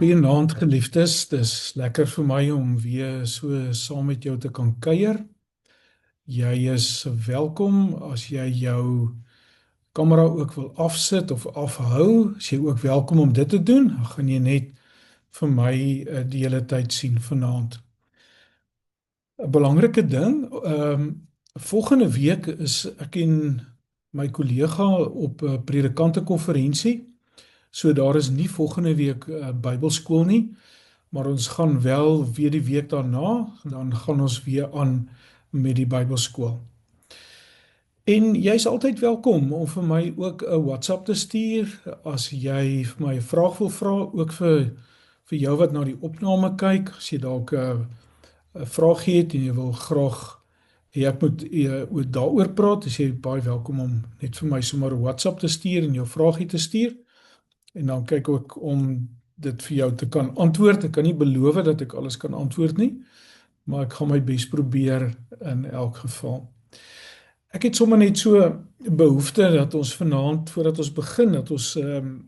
Goeienaand geliefdes, dis lekker vir my om weer so saam met jou te kan kuier. Jy is welkom as jy jou kamera ook wil afsit of afhou, is jy ook welkom om dit te doen. Dan gaan jy net vir my die hele tyd sien vanaand. 'n Belangrike ding, volgende week is ek en my kollega op 'n predikantekonferensie. So daar is nie volgende week Bybelskool nie. Maar ons gaan wel weer die week daarna, dan gaan ons weer aan met die Bybelskool. En jy is altyd welkom om vir my ook 'n WhatsApp te stuur as jy vir my 'n vraag wil vra, ook vir jou wat na die opname kyk, as jy dalk 'n vraag het en jy wil graag ek moet daaroor praat, is jy baie welkom om net vir my sommer 'n WhatsApp te stuur en jou vraagie te stuur. En dan kyk ek om dit vir jou te kan antwoord. Ek kan nie beloof dat ek alles kan antwoord nie, maar ek gaan my bes probeer in elk geval. Ek het sommer net so behoefte dat ons vanaand, voordat ons begin, dat ons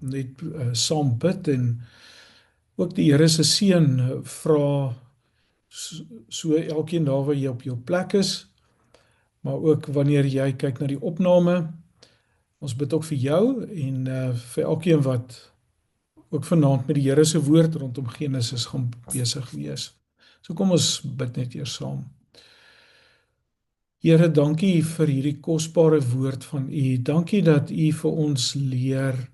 net saam bid en ook die Here se seën vra, so elkeen daar waar jy op jou plek is, maar ook wanneer jy kyk na die opname. Ons bid ook vir jou en vir elkeen wat ook vanaand met die Here se woord rondom Genesis gaan besig wees. So kom ons bid net eers saam. Here, dankie vir hierdie kosbare woord van U. Dankie dat U vir ons leer,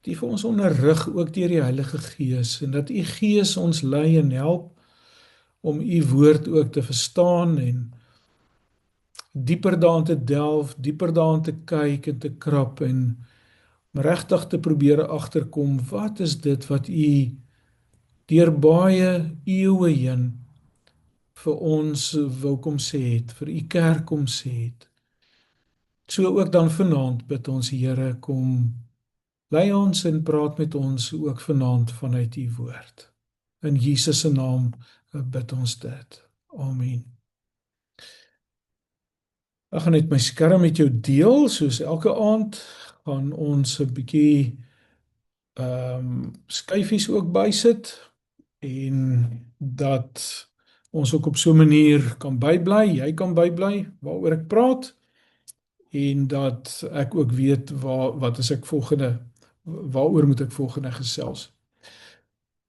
dat U vir ons onderrig ook deur die Heilige Gees en dat U Gees ons lei en help om U woord ook te verstaan en dieper daarin te delf, dieper daarin te kyk en te krap en regtig te probeer agterkom, wat is dit wat U deur baie eeue heen vir ons wil kom sê het, vir U kerk kom sê het. So ook dan vanaand bid ons, Here, kom lei ons en praat met ons ook vanaand vanuit U woord. In Jesus se naam bid ons dit. Amen. Ek gaan net my skerm met jou deel, soos elke aand gaan ons 'n bietjie skyfies ook bysit en dat ons ook op so 'n manier kan bybly, jy kan bybly waaroor ek praat en dat ek ook weet waaroor moet ek volgende gesels.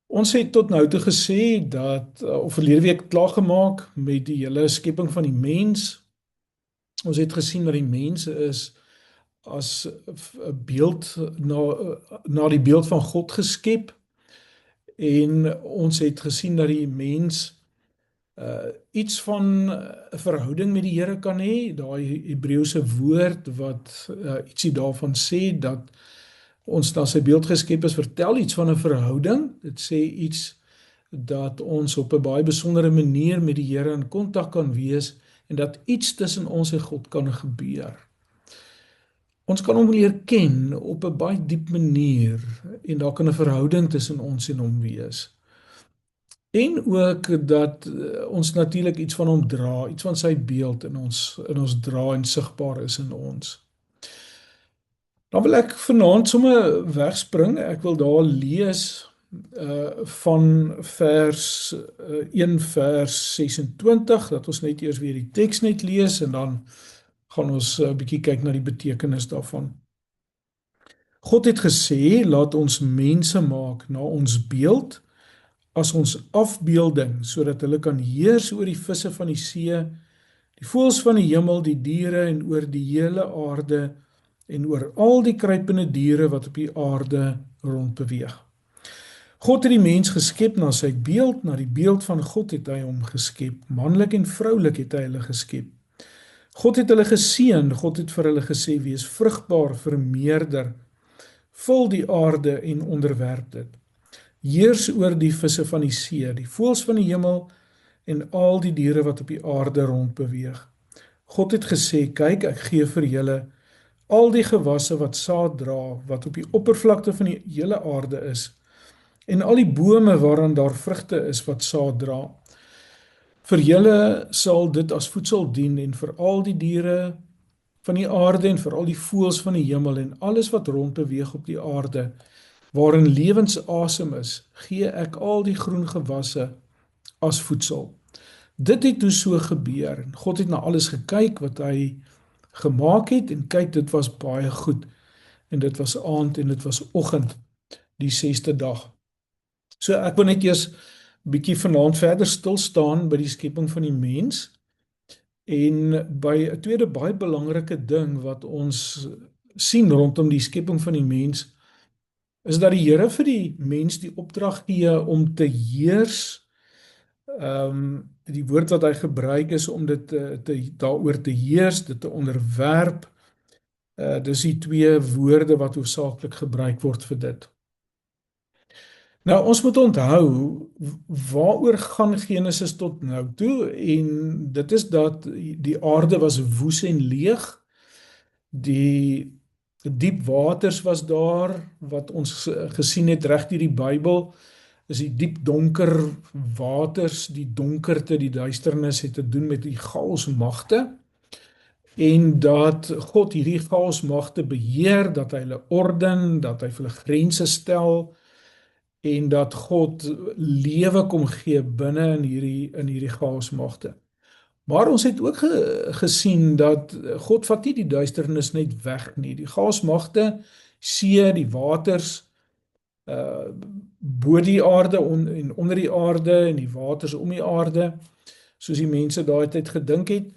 Ons het tot nou toe gesê dat of verlede week klaar gemaak met die hele skepping van die mens. Ons het gesien dat die mens is as 'n beeld na die beeld van God geskep en ons het gesien dat die mens iets van 'n verhouding met die Here kan hê. Daai Hebreëse woord wat ietsie daarvan sê dat ons na sy beeld geskep is, vertel iets van 'n verhouding. Dit sê iets dat ons op 'n baie besondere manier met die Here in kontak kan wees en dat iets tussen ons en God kan gebeur. Ons kan hom leer ken op 'n baie diep manier en daar kan 'n verhouding tussen ons en hom wees. En ook dat ons natuurlik iets van hom dra, iets van sy beeld in ons dra en sigbaar is in ons. Dan wil ek vanaand sommer wegspring. Ek wil daar lees van vers 1 vers 26, dat ons net eers weer die teks net lees en dan gaan ons 'n bietjie kyk na die betekenis daarvan. God het gesê, laat ons mense maak na ons beeld, as ons afbeelding, sodat hulle kan heers oor die visse van die see, die voëls van die hemel, die diere en oor die hele aarde en oor al die kruipende diere wat op die aarde rondbeweeg. God het die mens geskep na sy beeld, na die beeld van God het hy hom geskep, manlik en vroulik het hy hulle geskep. God het hulle geseën, God het vir hulle gesê, wees vrugbaar, vermeerder, vul die aarde en onderwerp dit. Heers oor die visse van die see, die voëls van die hemel en al die diere wat op die aarde rondbeweeg. God het gesê, kyk, ek gee vir julle al die gewasse wat saad dra, wat op die oppervlakte van die hele aarde is, en al die bome waaraan daar vrugte is wat saad dra. Vir julle sal dit as voedsel dien en vir al die diere van die aarde en vir al die voëls van die hemel en alles wat rondbeweeg op die aarde waarin lewensasem is, gee ek al die groen gewasse as voedsel. Dit het toe so gebeur en God het na alles gekyk wat hy gemaak het en kyk, dit was baie goed en dit was aand en dit was oggend die 6de dag. So ek wil net eers bietjie vanaand verder stil staan by die skepping van die mens en by 'n tweede baie belangrike ding wat ons sien rondom die skepping van die mens is dat die Here vir die mens die opdrag gee om te heers. Die woord wat hy gebruik is om dit daaroor te heers, dit te onderwerp. Dis die twee woorde wat hoofsaaklik gebruik word vir dit. Nou ons moet onthou waaroor gaan Genesis tot nou toe en dit is dat die aarde was woes en leeg. Die diep waters was daar wat ons gesien het reg deur die Bybel. Is die diep donker waters, die donkerte, die duisternis het te doen met die chaosmagte en dat God hierdie chaosmagte beheer, dat hy hulle orden, dat hy vir hulle grense stel en dat God lewe kom gee binne in hierdie chaosmagte. Maar ons het ook gesien dat God vat nie die duisternis net weg nie. Die chaosmagte, see, die waters, bo die aarde en onder die aarde en die waters om die aarde, soos die mense daai tyd gedink het,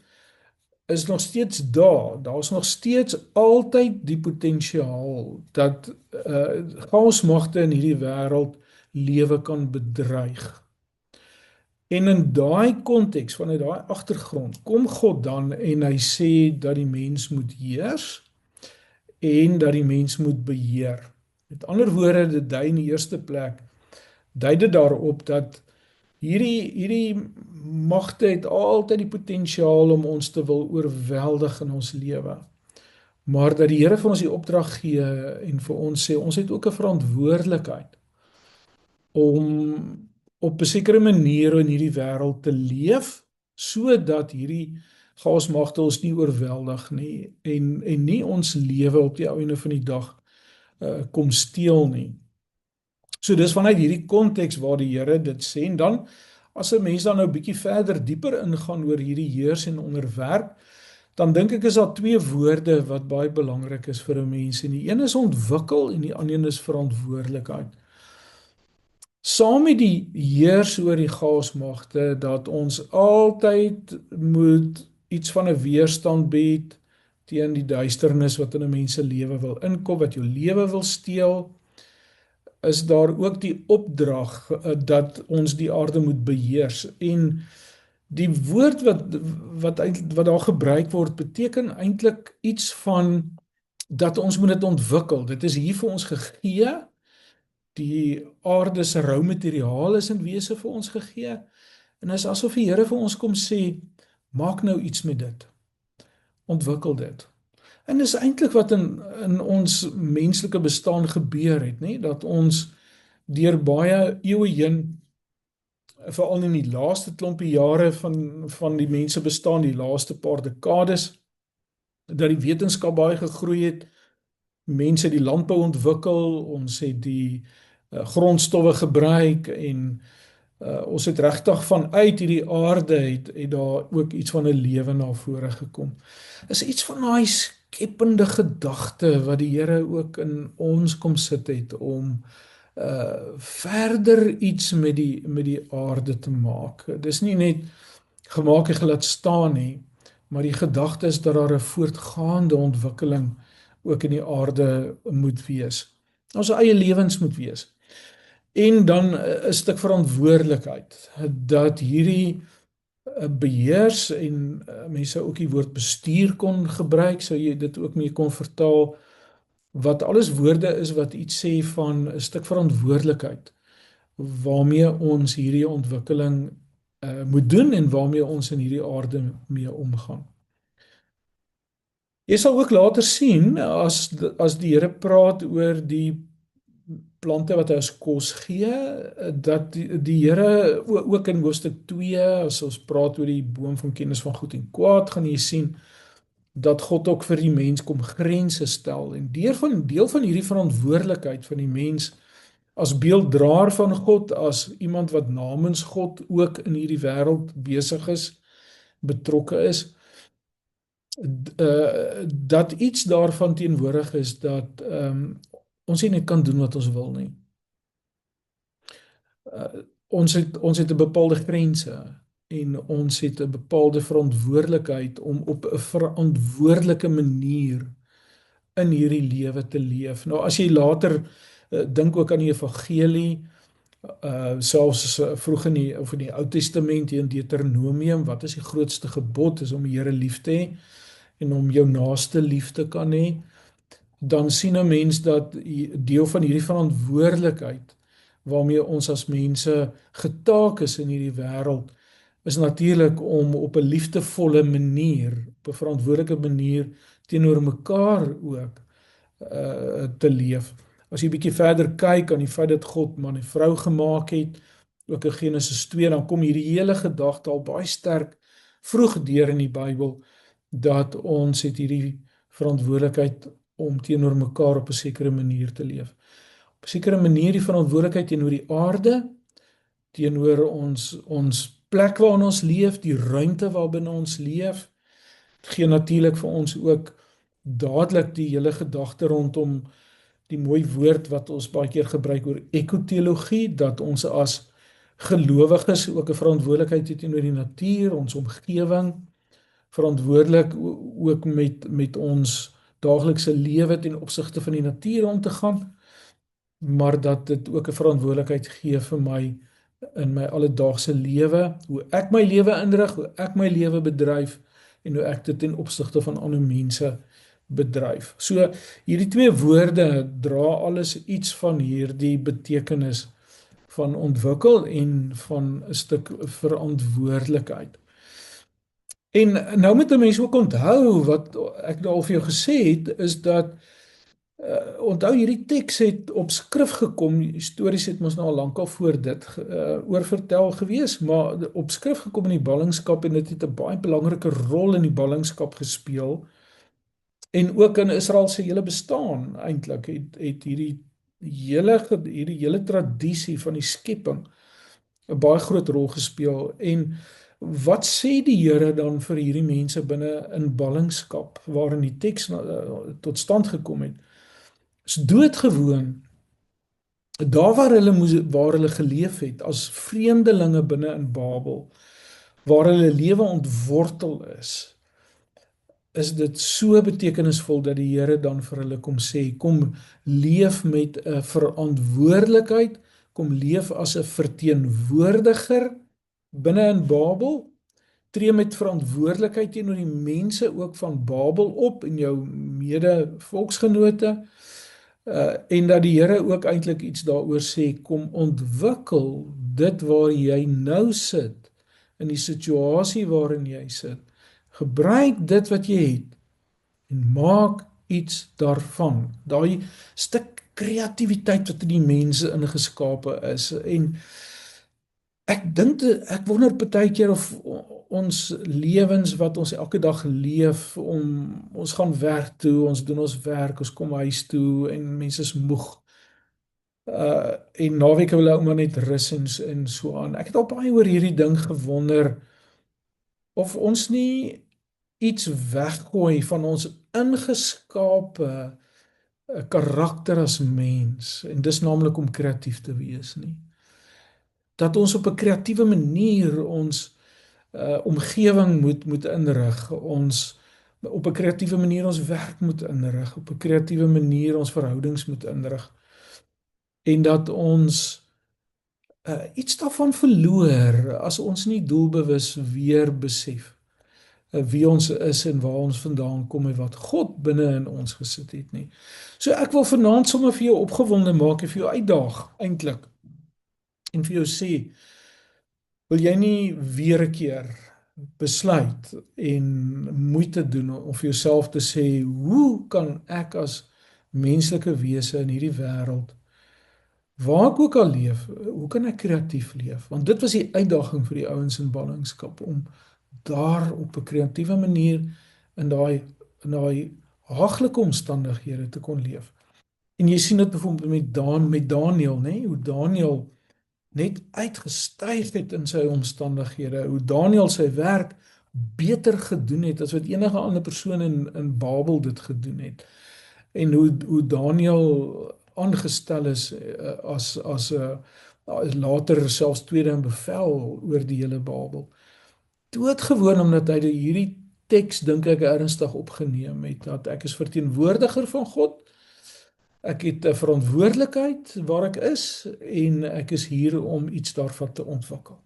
is nog steeds daar. Daar's nog steeds altyd die potensiaal dat chaosmagte in hierdie wêreld lewe kan bedreig. En in daai konteks, vanuit daai agtergrond, kom God dan en hy sê dat die mens moet heers en dat die mens moet beheer. Met ander woorde, dit dui in die eerste plek, dui dit daarop dat hierdie magte het altyd die potensiaal om ons te wil oorweldig in ons lewe. Maar dat die Here vir ons die opdrag gee en vir ons sê, ons het ook 'n verantwoordelikheid om op 'n sekere manier in hierdie wêreld te leef, sodat hierdie chaosmagte ons nie oorweldig nie en nie ons lewe op die einde van die dag kom steel nie. So dis vanuit hierdie konteks waar die Here dit sê en dan as 'n mens dan nou bietjie verder dieper ingaan oor hierdie heers en onderwerp, dan dink ek is daar twee woorde wat baie belangrik is vir 'n mens en die een is ontwikkel en die ander een is verantwoordelikheid. Saam met die heers oor die chaosmagte dat ons altyd moet iets van 'n weerstand bied teen die duisternis wat in 'n mens se lewe wil inkom, wat jou lewe wil steel, is daar ook die opdrag dat ons die aarde moet beheers. En die woord wat daar gebruik word, beteken eintlik iets van dat ons moet dit ontwikkel. Dit is hier vir ons gegee. Die aarde se rou materiaal is in wese vir ons gegee. En is asof die Here vir ons kom sê, maak nou iets met dit. Ontwikkel dit. En dis eintlik wat in ons menslike bestaan gebeur het, nê, dat ons deur baie eeue heen, veral in die laaste klompie jare van die mense bestaan, die laaste paar dekades, dat die wetenskap baie gegroei het, mense die landbou ontwikkel, ons het die grondstowwe gebruik en ons het regtig vanuit hierdie aarde het daar ook iets van 'n lewe na vore gekom. Is iets van daai skepende gedagte wat die Here ook in ons kom sit het om verder iets met die aarde te maak. Dis nie net gemaak en gelaat staan nie, maar die gedagte is dat daar 'n voortgaande ontwikkeling ook in die aarde moet wees. Ons eie lewens moet wees. En dan 'n stuk verantwoordelikheid dat hierdie beheers en mense ook die woord bestuur kon gebruik, sou jy dit ook mee kon vertaal, wat alles woorde is wat iets sê van 'n stuk verantwoordelikheid waarmee ons hierdie ontwikkeling moet doen en waarmee ons in hierdie aarde mee omgaan. Jy sal ook later sien as die Here praat oor die plante wat hy as kos gee, dat die Here ook in hoofstuk 2, as ons praat oor die boom van kennis van goed en kwaad, gaan jy sien dat God ook vir die mens kom grense stel en deel van hierdie verantwoordelikheid van die mens as beelddraer van God, as iemand wat namens God ook in hierdie wêreld besig is, betrokke is, dat iets daarvan teenwoordig is dat ons nie net kan doen wat ons wil nie. Ons het 'n bepaalde grense en ons het 'n bepaalde verantwoordelikheid om op 'n verantwoordelike manier in hierdie lewe te leef. Nou as jy later dink ook aan die evangelie, selfs vroeg in die Ou Testament hier in Deuteronomium, wat is die grootste gebod? Is om die Here lief te hê en om jou naaste lief te kan hê. Dan sien 'n mens dat deel van hierdie verantwoordelikheid waarmee ons as mense getaak is in hierdie wêreld, is natuurlik om op 'n liefdevolle manier, op 'n verantwoordelike manier teenoor mekaar ook te leef. As jy bietjie verder kyk aan die feit dat God man en vrou gemaak het, ook in Genesis 2, dan kom hierdie hele gedagte al baie sterk vroeg deur in die Bybel, dat ons het hierdie verantwoordelikheid om teenoor mekaar op 'n sekere manier te leef. Op 'n sekere manier die verantwoordelikheid teenoor die aarde, teenoor ons plek waarin ons leef, die ruimte waarbinne ons leef. Dit gee natuurlik vir ons ook dadelik die hele gedagte rondom die mooi woord wat ons baie keer gebruik oor ekoteologie, dat ons as gelowiges ook 'n verantwoordelikheid het teenoor die natuur, ons omgewing, verantwoordelik ook met ons daaglikse lewe ten opsigte van die natuur om te gaan, maar dat dit ook 'n verantwoordelikheid gee vir my in my alledaagse lewe, hoe ek my lewe inrig, hoe ek my lewe bedryf en hoe ek dit ten opsigte van ander mense bedryf. So hierdie twee woorde dra alles iets van hierdie betekenis van ontwikkel en van 'n stuk verantwoordelikheid. En nou moet 'n mens ook onthou wat ek nou al vir jou gesê het, is dat onthou hierdie teks het op skrif gekom, histories het ons nou al lankal voor dit oorvertel gewees, maar op skrif gekom in die ballingskap en dit het 'n baie belangrike rol in die ballingskap gespeel. En ook in Israel se hele bestaan eintlik het hierdie hele tradisie van die skepping 'n baie groot rol gespeel. En wat sê die Here dan vir hierdie mense binne in ballingskap waarin die teks tot stand gekom het? Is doodgewoon daar waar hulle geleef het as vreemdelinge binne in Babel, waar hulle lewe ontwortel is dit so betekenisvol dat die Here dan vir hulle kom sê, kom leef met 'n verantwoordelikheid, kom leef as 'n verteenwoordiger binne in Babel, tree met verantwoordelikheid teenoor die mense ook van Babel op en jou mede volksgenote, en dat die Here ook eintlik iets daaroor sê, kom ontwikkel dit waar jy nou sit, in die situasie waarin jy sit. Gebruik dit wat jy het en maak iets daarvan. Daai stuk kreatiwiteit wat in die mense ingeskape is. En ek wonder baie keer of ons lewens wat ons elke dag leef, ons gaan werk toe, ons doen ons werk, ons kom huis toe en mense is moeg. En naweke wil ou maar net rus en so aan. Ek het al baie oor hierdie ding gewonder of ons nie iets weggooi van ons ingeskape karakter as mens, en dis naamlik om kreatief te wees nie. Dat ons op 'n kreatiewe manier ons omgewing moet inrig, ons op 'n kreatiewe manier ons werk moet inrig, op 'n kreatiewe manier ons verhoudings moet inrig, en dat ons iets daarvan verloor as ons nie doelbewus weer besef wie ons is en waar ons vandaan kom en wat God binne in ons gesit het nie. So ek wil vanaand sommer vir jou opgewonde maak en vir jou uitdaag eintlik en vir jou sê, wil jy nie weer 'n keer besluit en moeite doen om vir jouself te sê, hoe kan ek as menslike wese in hierdie wêreld, waar ek ook al leef, hoe kan ek kreatief leef? Want dit was die uitdaging vir die ouens in ballingskap, om daar op 'n kreatiewe manier in daai haaglike omstandighede te kon leef. En jy sien dit byvoorbeeld met Daniël, nê? Hoe Daniël net uitgestyg het in sy omstandighede, hoe Daniël sy werk beter gedoen het as wat enige ander persoon in Babel dit gedoen het. En hoe Daniël aangestel is as 'n later selfs tweede in bevel oor die hele Babel. Doodgewoon omdat hy hierdie teks dink ek ernstig opgeneem het dat ek is verteenwoordiger van God. Ek het 'n verantwoordelikheid waar ek is en ek is hier om iets daarvan te ontwikkel.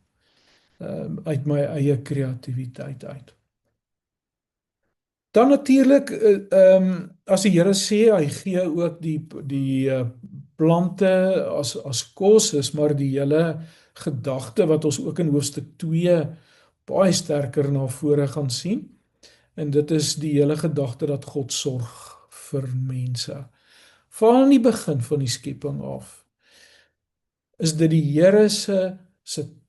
Uit my eie kreatiwiteit uit. Dan natuurlik as die Here sê hy gee ook die plante as kos, is maar die hele gedagte wat ons ook in hoofstuk 2 baie sterker na vore gaan sien. En dit is die hele gedagte dat God sorg vir mense. Van die begin van die skepping af is dit die Here se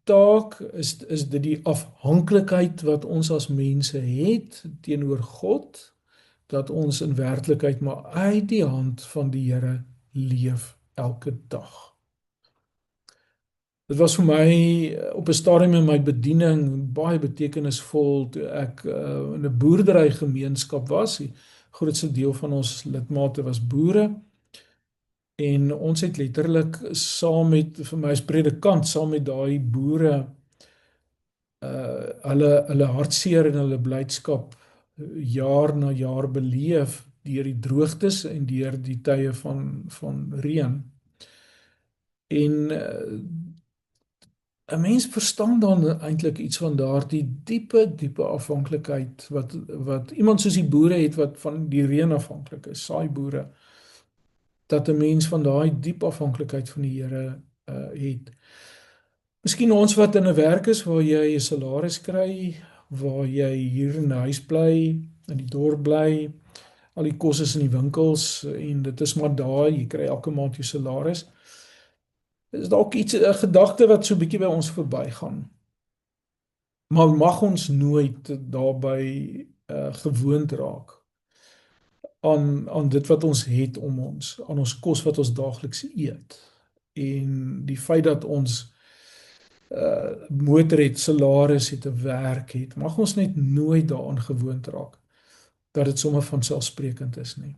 taak, is dit die afhanklikheid wat ons as mense het teenoor God, dat ons in werklikheid maar uit die hand van die Here leef elke dag. Dit was vir my op 'n stadium in my bediening baie betekenisvol toe ek in 'n boerderygemeenskap was. Die grootste deel van ons lidmate was boere. En ons het letterlik saam met, vir my as predikant, saam met daai boere hulle hartseer en hulle blydskap jaar na jaar beleef deur die droogtes en deur die tye van reën. En 'n mens verstaan dan eintlik iets van daardie diepe afhanklikheid wat iemand soos die boere het wat van die reën afhanklik is, saaiboere, dat 'n mens van daai diep afhanklikheid van die Here het. Miskien ons wat in 'n werk is waar jy 'n salaris kry, waar jy hier in 'n huis bly, in die dorp bly, al die kos is in die winkels en dit is maar daar, jy kry elke maand jou salaris. Is dalk iets 'n gedagte wat so 'n bietjie by ons verbygaan. Maar mag ons nooit daarbey gewoond raak aan dit wat ons het om ons, aan ons kos wat ons daagliks eet. En die feit dat ons motor het, salaris het, 'n werk het, mag ons net nooit daaraan gewoond raak dat dit sommer van selfsprekend is nie.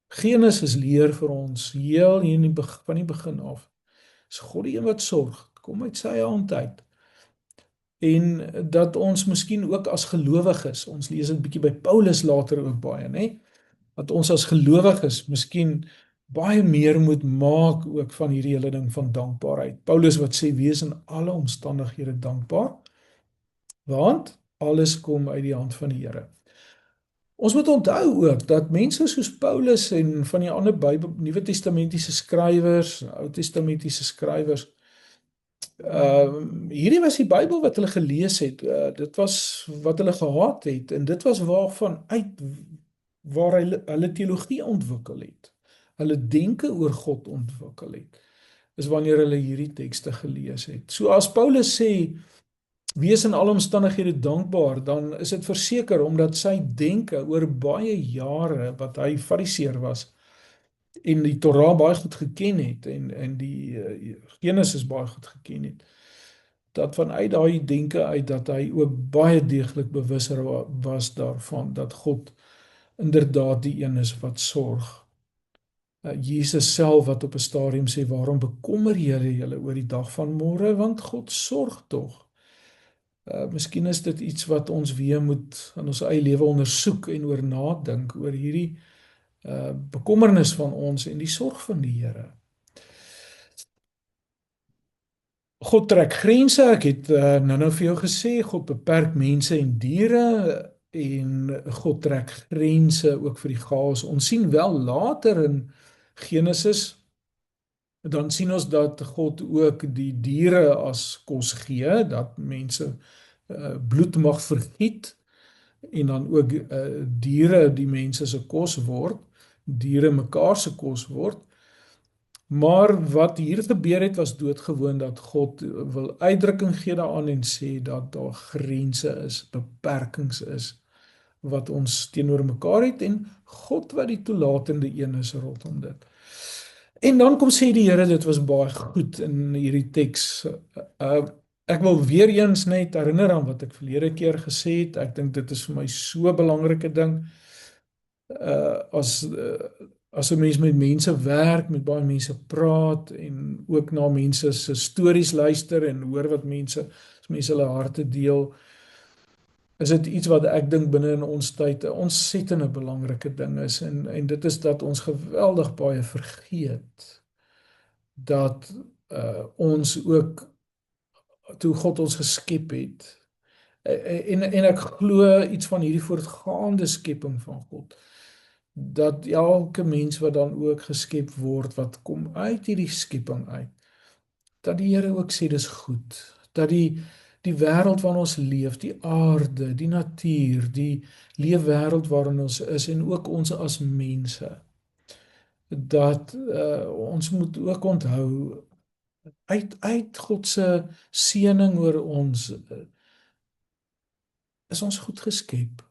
Genesis leer vir ons heel hier van die begin af, is God die een wat sorg, kom uit sy hand uit. En dat ons miskien ook as gelowiges, ons lees dit bietjie by Paulus later ook baie, nê? Dat ons as gelowiges miskien baie meer moet maak ook van hierdie hele ding van dankbaarheid. Paulus wat sê, wees in alle omstandighede dankbaar, want alles kom uit die hand van die Here. Ons moet onthou ook dat mense soos Paulus en van die ander Nuwe Testamentiese skrywers, Ou Testamentiese skrywers, hierdie was die Bybel wat hulle gelees het, dit was wat hulle gehad het, en dit was waar hulle teologie ontwikkel het, hulle denke oor God ontwikkel het, is wanneer hulle hierdie tekste gelees het. So as Paulus sê, wees in alle omstandighede dankbaar, dan is dit verseker omdat sy denke oor baie jare wat hy fariseer was en die Torah baie goed geken het en die Genesis baie goed geken het, dat vanuit daai denke uit dat hy ook baie deeglik bewus was daarvan dat God inderdaad die een is wat sorg. Jesus self wat op 'n stadium sê, waarom bekommer julle oor die dag van môre, want God sorg tog. Miskien is dit iets wat ons weer moet in ons eie lewe ondersoek en oor nadink, oor hierdie bekommernis van ons en die sorg van die Here. God trek grense, ek het nou vir jou gesê, God beperk mense en diere, en God trek grense ook vir die chaos. Ons sien wel later in Genesis, dan sien ons dat God ook die diere as kos gee, dat mense bloed mag vergiet, en dan ook diere die mense se kos word, diere mekaar se kos word. Maar wat hier gebeur het was doodgewoon dat God wil uitdrukking gee daaraan en sê dat daar grense is, beperkings is, wat ons teenoor mekaar het en God wat die toelatende een is rondom dit. En dan kom sê die Here dit was baie goed in hierdie teks. Ek wil weer eens net herinner aan wat ek verlede keer gesê het. Ek dink dit is vir my so 'n belangrike ding. As 'n mens met mense werk, met baie mense praat en ook na mense se stories luister en hoor wat as mense hulle harte deel, is dit iets wat ek dink binne in ons tyd 'n ontsettende belangrike ding is en dit is dat ons geweldig baie vergeet dat ons ook toe God ons geskep het en ek glo iets van hierdie voortgaande skepping van God, dat elke mens wat dan ook geskep word wat kom uit hierdie skepping uit, dat die Here ook sê dis goed, dat die wêreld waarin ons leef, die aarde, die natuur, die leefwêreld waarin ons is en ook ons as mense, dat ons moet ook onthou uit God se seëning oor ons is ons goed geskep.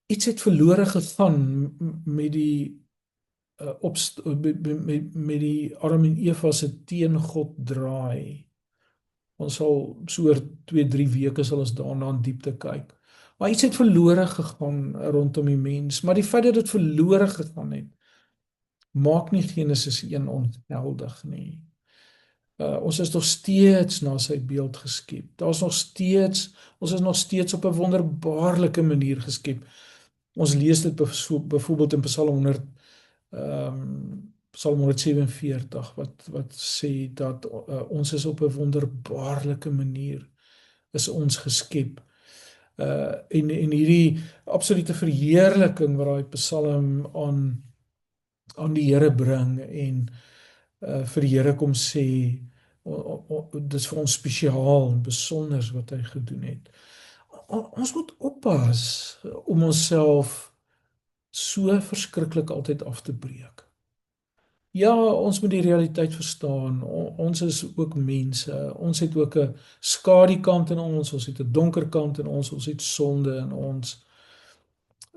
Iets het verlore gegaan met die met die Adam en Eva se teen God draai. Ons sal so oor 2-3 weke sal ons daarna in diepte kyk. Maar iets het verlore gegaan rondom die mens, maar die feit dat dit verlore gegaan het, maak nie Genesis 1 ongeldig nie. Ons is nog steeds na sy beeld geskep. Ons is nog steeds op 'n wonderbaarlike manier geskep. Ons lees dit byvoorbeeld in Psalm 147 wat sê dat ons is op 'n wonderbaarlike manier is ons geskep. En hierdie absolute verheerliking wat daai Psalm aan die Here bring en vir die Here kom sê dis vir ons spesiaal en besonder wat hy gedoen het. Ons moet oppas om onsself so verskriklik altyd af te breek. Ja, ons moet die realiteit verstaan. Ons is ook mense. Ons het ook 'n skadukant in ons het 'n donker kant in ons het sonde in ons.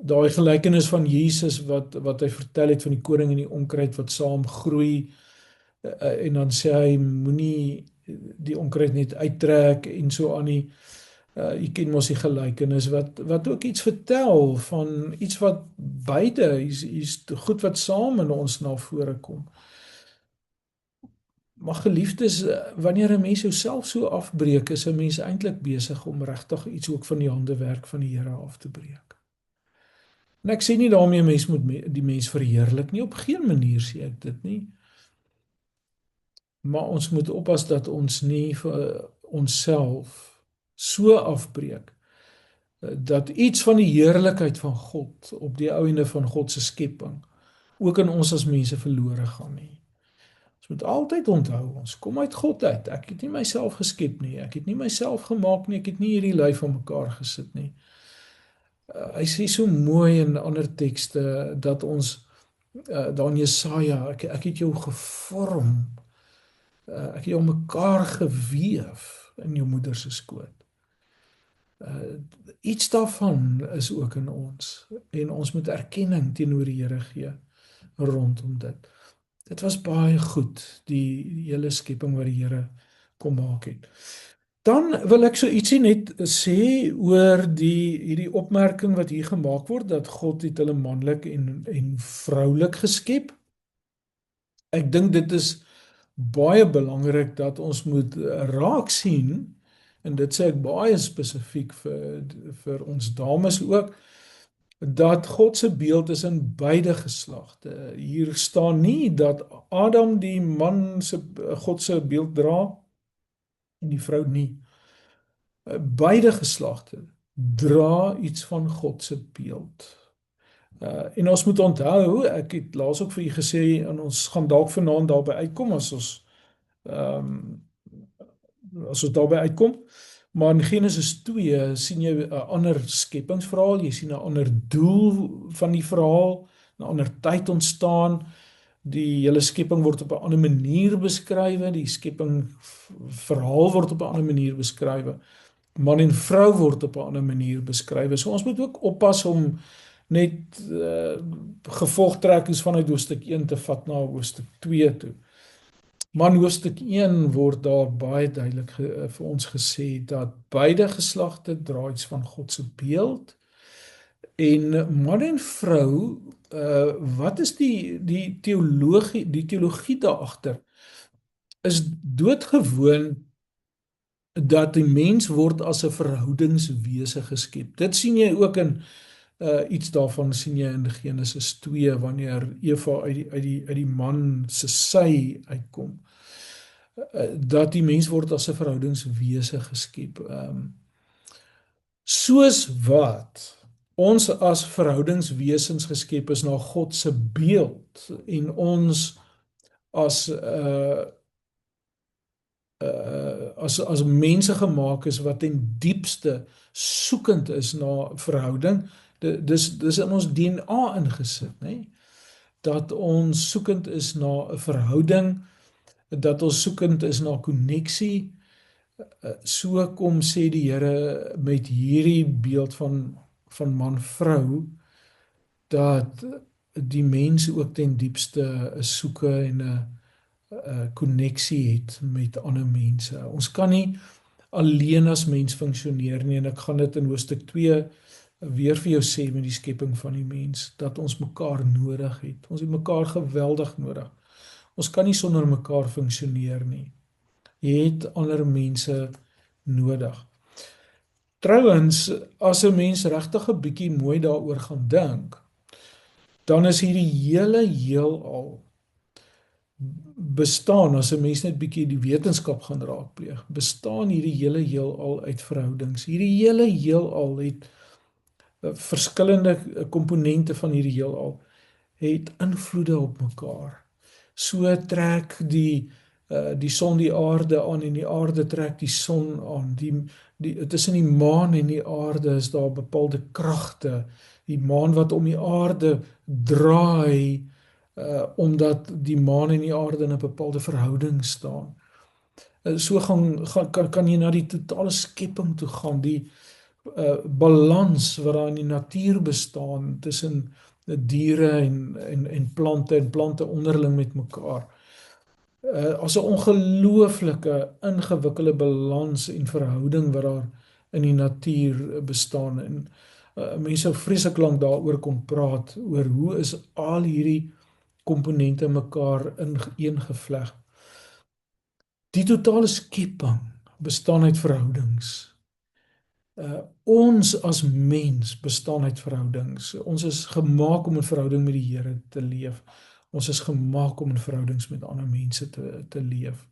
Daai gelykenis van Jesus wat hy vertel het van die koring en die onkruid wat saam groei, en dan sê hy moenie die onkruid net uittrek en so aan nie. Jy ken mos die gelykenis wat ook iets vertel van iets wat beide hier's goed wat saam in ons na vore kom. Maar geliefdes, wanneer 'n mens jouself so afbreek, is 'n mens eintlik besig om regtig iets ook van die handewerk van die Here af te breek. En ek sê nie daarmee 'n mens moet die mens verheerlik nie, op geen manier sê ek dit nie. Maar ons moet oppas dat ons nie vir onsself so afbreek dat iets van die heerlikheid van God op die ou ende van God se skepping ook in ons as mense verlore gaan nie. Ons moet altyd onthou, ons kom uit God uit. Ek het nie myself geskep nie. Ek het nie myself gemaak nie. Ek het nie hierdie lyf aan mekaar gesit nie. Hy sê so mooi in ander tekste dat ons daar in Jesaja, ek het jou gevorm. Ek het jou mekaar geweef in jou moeder se skoot. Iets daarvan is ook in ons en ons moet erkenning teenoor die Here gee rondom dit. Dit was baie goed, die hele skepping wat die Here kom maak het. Dan wil ek so ietsie net sê oor hierdie opmerking wat hier gemaak word dat God het hulle manlik en vroulik geskep. Ek dink dit is baie belangrik dat ons moet raak sien, en dit sê ek baie spesifiek vir ons dames ook, dat God se beeld is in beide geslagte. Hier staan nie dat Adam die man se God se beeld dra en die vrou nie. Beide geslagte dra iets van God se beeld. En ons moet onthou, ek het laas ook vir u gesê, en ons gaan dalk vanaand daarby uitkom as ons daarby uitkom. Maar in Genesis 2 sien jy 'n ander skepingsverhaal, jy sien 'n ander doel van die verhaal, 'n ander tyd ontstaan. Die hele skepping word op 'n ander manier beskryf, die skepping verhaal word op 'n ander manier beskryf. Man en vrou word op 'n ander manier beskryf. So ons moet ook oppas om net gevolgtrekkings vanuit hoofstuk 1 te vat na hoofstuk 2 toe. Maar in hoofstuk 1 word daar baie duidelik vir ons gesê dat beide geslagte dra iets van God se beeld. En man en vrou, wat is die teologie daar agter? Is doodgewoon dat die mens word as 'n verhoudingswese geskep. Dit sien jy ook in iets daarvan sien jy in Genesis 2 wanneer Eva uit die man se sy uitkom. Dat die mens word as 'n verhoudingswese geskep. Soos wat ons as verhoudingswesens geskep is na God se beeld en ons as as mense gemaak is wat ten diepste soekend is na verhouding, dis in ons DNA ingesit, nê? Dat ons soekend is na 'n verhouding, dat ons soekend is na koneksie. So kom sê die Here met hierdie beeld van man-vrou dat die mens ook ten diepste 'n soeke en 'n koneksie het met ander mense. Ons kan nie alleen as mens funksioneer nie en ek gaan dit in hoofstuk 2 weer vir jou sê met die skepping van die mens dat ons mekaar nodig het. Ons het mekaar geweldig nodig. Ons kan nie sonder mekaar funksioneer nie. Jy het ander mense nodig. Trouwens, as 'n mens regtig 'n bietjie mooi daaroor gaan dink, dan is hierdie hele heelal bestaan, as 'n mens net bietjie die wetenskap gaan raadpleeg, bestaan hierdie hele heelal uit verhoudings. Hierdie hele heelal het verskillende komponente van hierdie heelal het invloede op mekaar. So trek die son die aarde aan en die aarde trek die son aan. Tussen die maan en die aarde is daar bepaalde kragte. Die maan wat om die aarde draai omdat die maan en die aarde in 'n bepaalde verhouding staan. So kan jy na die totale skepping toe gaan, die balans wat daar in die natuur bestaan tussen diere en plante onderling met mekaar. As 'n ongelooflike ingewikkelde balans en verhouding wat daar in die natuur bestaan. En mense sou vreeslik lank daaroor kon praat oor hoe is al hierdie komponente mekaar ineengevleg. Die totale skepping bestaan uit verhoudings. Ons as mens bestaan uit verhoudings. Ons is gemaak om 'n verhouding met die Here te leef. Ons is gemaak om in verhoudings met ander mense te leef.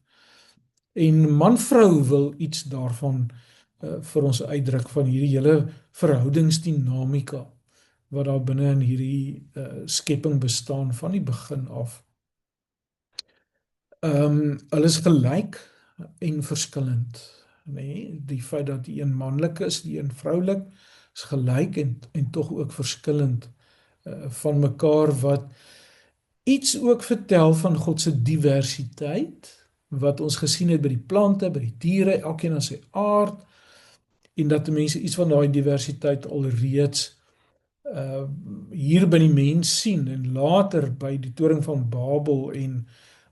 En man-vrou wil iets daarvan vir ons uitdruk van hierdie hele verhoudingsdinamika wat daar binne in hierdie skepping bestaan van die begin af. Hulle is gelyk en verskillend, nee, die feit dat die een manlik is, die een vroulik, is gelyk en tog ook verskillend van mekaar wat iets ook vertel van God se diversiteit wat ons gesien het by die plante, by die diere, elkeen aan sy aard en dat mense iets van daai diversiteit alreeds hier by die mens sien en later by die toring van Babel en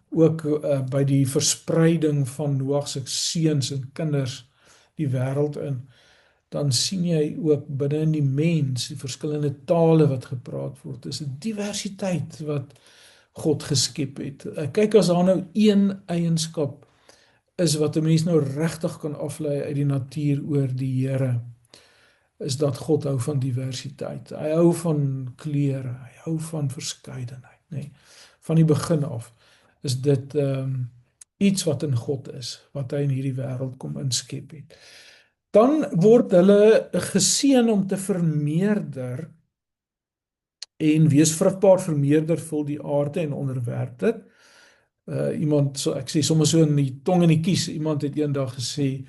ook by die verspreiding van Noag se seuns en kinders die wêreld in, dan sien jy ook binne in die mens die verskillende tale wat gepraat word. Dis 'n diversiteit wat God geskep het. Kyk, as daar nou een eienskap is wat 'n mens nou regtig kan aflei uit die natuur oor die Here, is dat God hou van diversiteit. Hy hou van kleure, hy hou van verskeidenheid, nee. Van die begin af is dit iets wat in God is, wat hy in hierdie wêreld kom inskep het. Dan word hulle geseën om te vermeerder en wees vrugbaar, vermeerder, vul die aarde en onderwerp dit. Ek sê sommer so in die tong en die kies, iemand het eendag gesê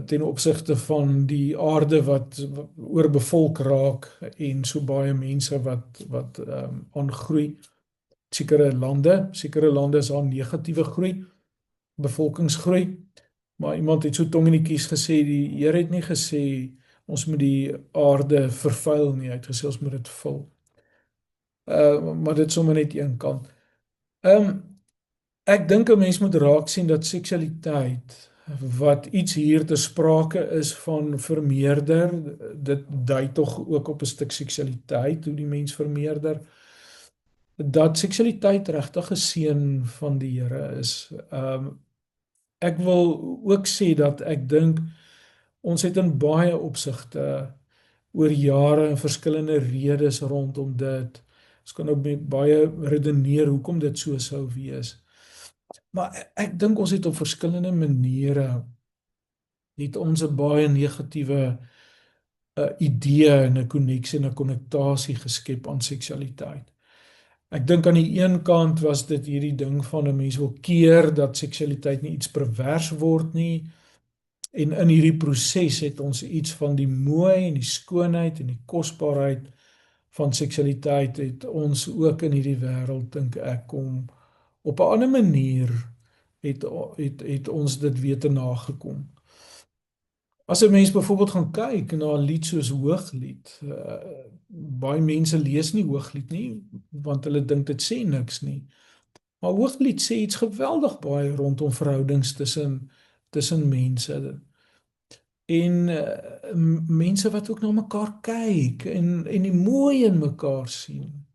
ten opsigte van die aarde wat oorbevolk raak en so baie mense wat aangroei. Sekere lande is daar negatiewe groei, bevolkingsgroei, Maar iemand het so tong in die kies gesê, die Here het nie gesê ons moet die aarde vervuil nie, hy het gesê ons moet dit vul. Maar dit sommer net een kant. Um ek dink 'n mens moet raak sien dat seksualiteit wat iets hier te sprake is van vermeerder, dit dui tog ook op 'n stuk seksualiteit hoe die mens vermeerder, dat seksualiteit regtig 'n seën van die Here is. Ek wil ook sê dat ek dink ons het in baie opsigte oor jare en verskillende redes rondom dit. Ons kan ook baie redeneer hoekom dit so sou wees. Maar ek dink ons het op verskillende maniere het ons 'n baie negatiewe idee en 'n koneksie en 'n konnektasie geskep aan seksualiteit. Ek dink aan die een kant was dit hierdie ding van 'n mens wil keer dat seksualiteit nie iets pervers word nie. En in hierdie proses het ons iets van die mooi en die skoonheid en die kosbaarheid van seksualiteit het ons ook in hierdie wêreld dink ek kom op 'n ander manier het ons dit weet te nagekom. As 'n mens byvoorbeeld gaan kyk na 'n lied soos Hooglied, baie mense lees nie Hooglied nie want hulle dink dit sê niks nie. Maar Hooglied sê iets geweldig baie rondom verhoudings tussen mense en mense wat ook na mekaar kyk en die mooi in mekaar sien.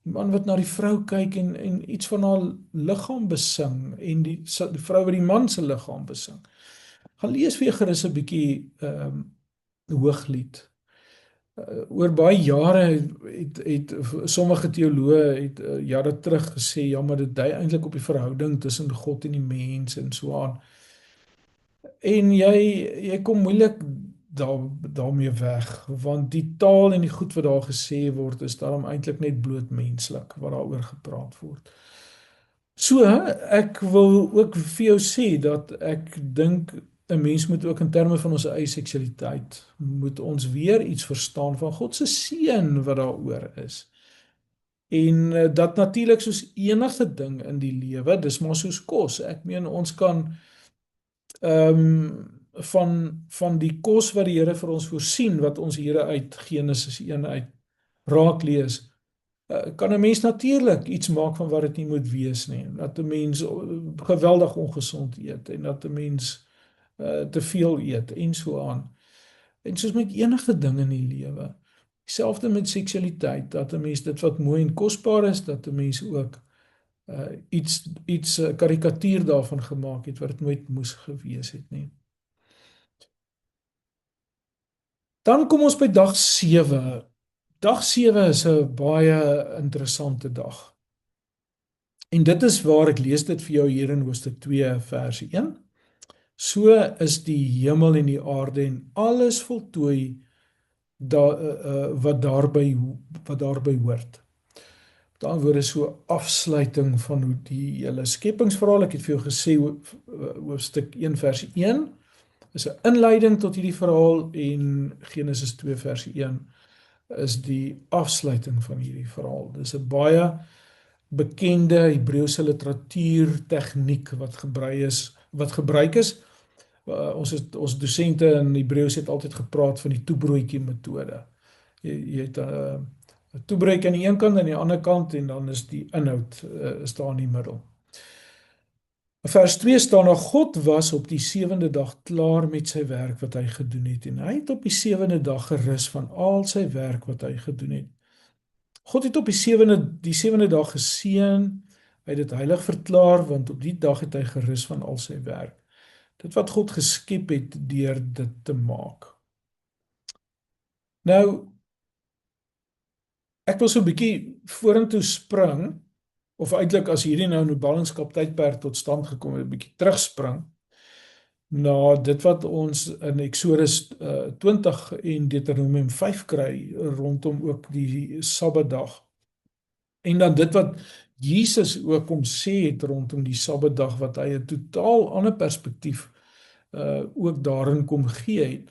Die man wat na die vrou kyk en iets van haar liggaam besing en die vrou wat die man se liggaam besing. Gaan lees vir gerus 'n bietjie Hooglied. Oor baie jare het sommige teoloë het jare terug gesê ja, maar dit dui eintlik op die verhouding tussen God en die mens en so aan. En jy kom moeilik daarmee weg want die taal en die goed wat daar gesê word is daarom eintlik net bloot menslik wat daaroor gepraat word. So ek wil ook vir jou sê dat ek dink 'n mens moet ook in terme van ons eie seksualiteit moet ons weer iets verstaan van God se seën wat daaroor is. En dat natuurlik soos enige ding in die lewe, dis maar soos kos. Ek meen ons kan van die kos wat die Here vir ons voorsien wat ons hier uit Genesis 1 uit raak lees, kan 'n mens natuurlik iets maak van wat dit nie moet wees nie. Dat 'n mens geweldig ongesond eet en dat 'n mens te veel eet en so aan. En soos met enige ding in die lewe, dieselfde met seksualiteit, dat 'n mens dit wat mooi en kosbaar is, dat 'n mens ook iets karikatuur daarvan gemaak het wat dit nooit moes gewees het nie. Dan kom ons by dag 7. Dag 7 is 'n baie interessante dag. En dit is waar ek lees dit vir jou hier in Hoofstuk 2 vers 1. So is die hemel en die aarde en alles voltooi wat daarby hoort. Met ander woorde so afsluiting van hoe die hele skepingsverhaal, ek het vir jou gesê Hoofstuk 1 vers 1 is 'n inleiding tot hierdie verhaal en Genesis 2 vers 1 is die afsluiting van hierdie verhaal. Dis 'n baie bekende Hebreëse literatuur tegniek wat gebruik is. Ons dosente in Hebreëus het altyd gepraat van die toebroodjie metode. Jy het 'n toebroodjie aan die een kant en aan die ander kant en dan is die inhoud is daar in die middel. Vers 2 staan daar: God was op die 7de dag klaar met sy werk wat hy gedoen het en hy het op die 7de dag gerus van al sy werk wat hy gedoen het. God het op die 7de dag geseën, hy het dit heilig verklaar want op die dag het hy gerus van al sy werk. Dit wat God geskep het deur dit te maak. Nou, ek wil so 'n bietjie vorentoe spring, of eintlik as hierdie nou in 'n ballingskap tydperk tot stand gekom het, 'n bietjie terugspring na dit wat ons in Eksodus 20 en Deuteronomium 5 kry rondom ook die Sabbatdag. En dan dit wat Jesus ook kom sê het rondom die Sabbatdag wat hy 'n totaal ander perspektief ook daarin kom gee het.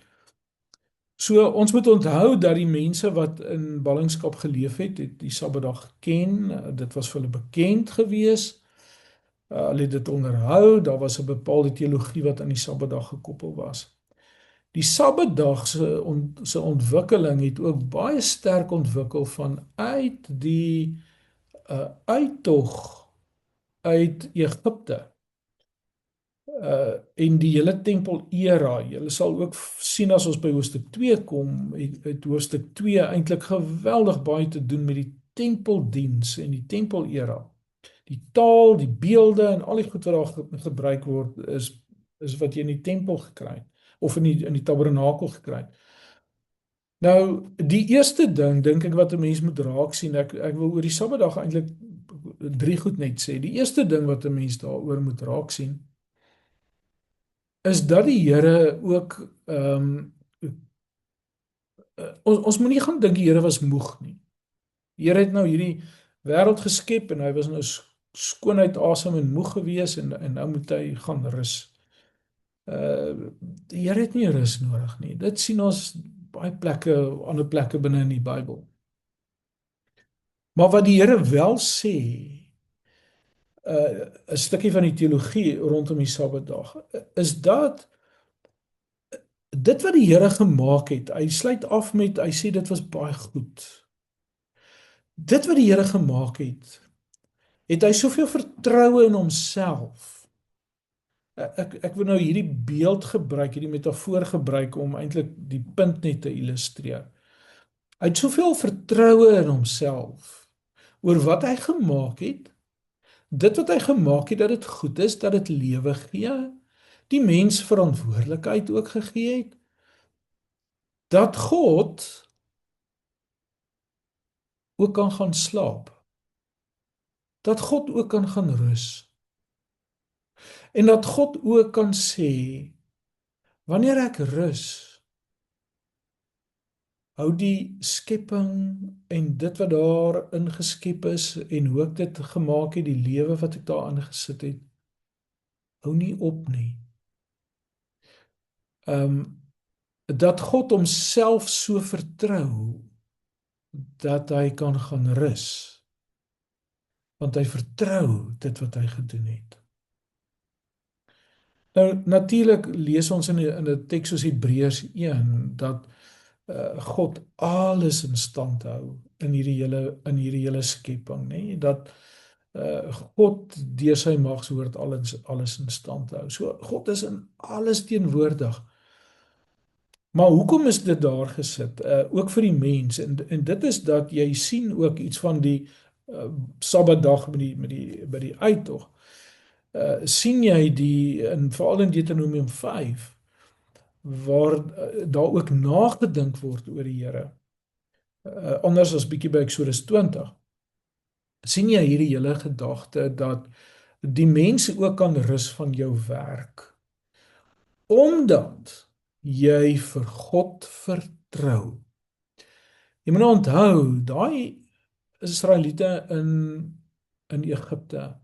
So ons moet onthou dat die mense wat in ballingskap geleef het die Sabbatdag geken, dit was vir hulle bekend gewees. Hulle het dit onderhou, daar was 'n bepaalde teologie wat aan die Sabbatdag gekoppel was. Die Sabbatdag se ontwikkeling het ook baie sterk ontwikkel vanuit die uittog uit Egipte. En die hele tempel era. Jy sal ook sien as ons by hoofstuk 2 kom, het hoofstuk 2 eintlik geweldig baie te doen met die tempeldiens en die tempel era. Die taal, die beelde en al die goed wat daar gebruik word is wat jy in die tempel gekry het of in die tabernakel gekry het. Nou, die eerste dink ek wat 'n mens moet raak sien, ek wil oor die Sabbatdag eintlik 3 goed net sê. Die eerste ding wat 'n mens daaroor moet raak sien is dat die Here ook ons moenie gaan dink die Here was moeg nie. Die Here het nou hierdie wêreld geskep en hy was nou skoonheid, asem en moeg gewees en nou moet hy gaan rus. Die Here het nie rus nodig nie. Dit sien ons baie plekke, ander plekke binne in die Bybel. Maar wat die Here wel sê, 'n stukkie van die teologie rondom die Sabbatdag, is dat dit wat die Here gemaak het, hy sluit af met, hy sê dit was baie goed. Dit wat die Here gemaak het hy soveel vertroue in homself. Ek wil nou hierdie beeld gebruik, hierdie metafoor gebruik om eintlik die punt net te illustreer. Hy het soveel vertroue in homself oor wat hy gemaak het, dit wat hy gemaak het, dat dit goed is, dat dit lewe gee, die mens verantwoordelikheid ook gegee het, dat God ook kan gaan slaap, dat God ook kan gaan rus, en dat God ook kan sê, wanneer ek rus, hou die skepping en dit wat daar ingeskep is en hoe ek dit gemaak het, die lewe wat ek daar ingesit het, hou nie op nie. Dat God homself so vertrou dat hy kan gaan rus, want hy vertrou dit wat hy gedoen het. Nou natuurlik lees ons in 'n teks soos Hebreërs 1 dat God alles in stand hou in hierdie hele skepping, nê? Dat God deur sy magswoord alles in stand hou. So God is in alles teenwoordig. Maar hoekom is dit daar gesit? Ook vir die mens en dit is dat jy sien ook iets van die Sabbatdag by die uittog. Sien jy veral in Deuteronomium 5 waar daar ook nagedink word oor die Here. Anders as bietjie by Eksodus 20. Sien jy hierdie hele gedagte dat die mense ook kan rus van jou werk. Omdat jy vir God vertrou. Jy moet onthou, daai Israeliete in Egipte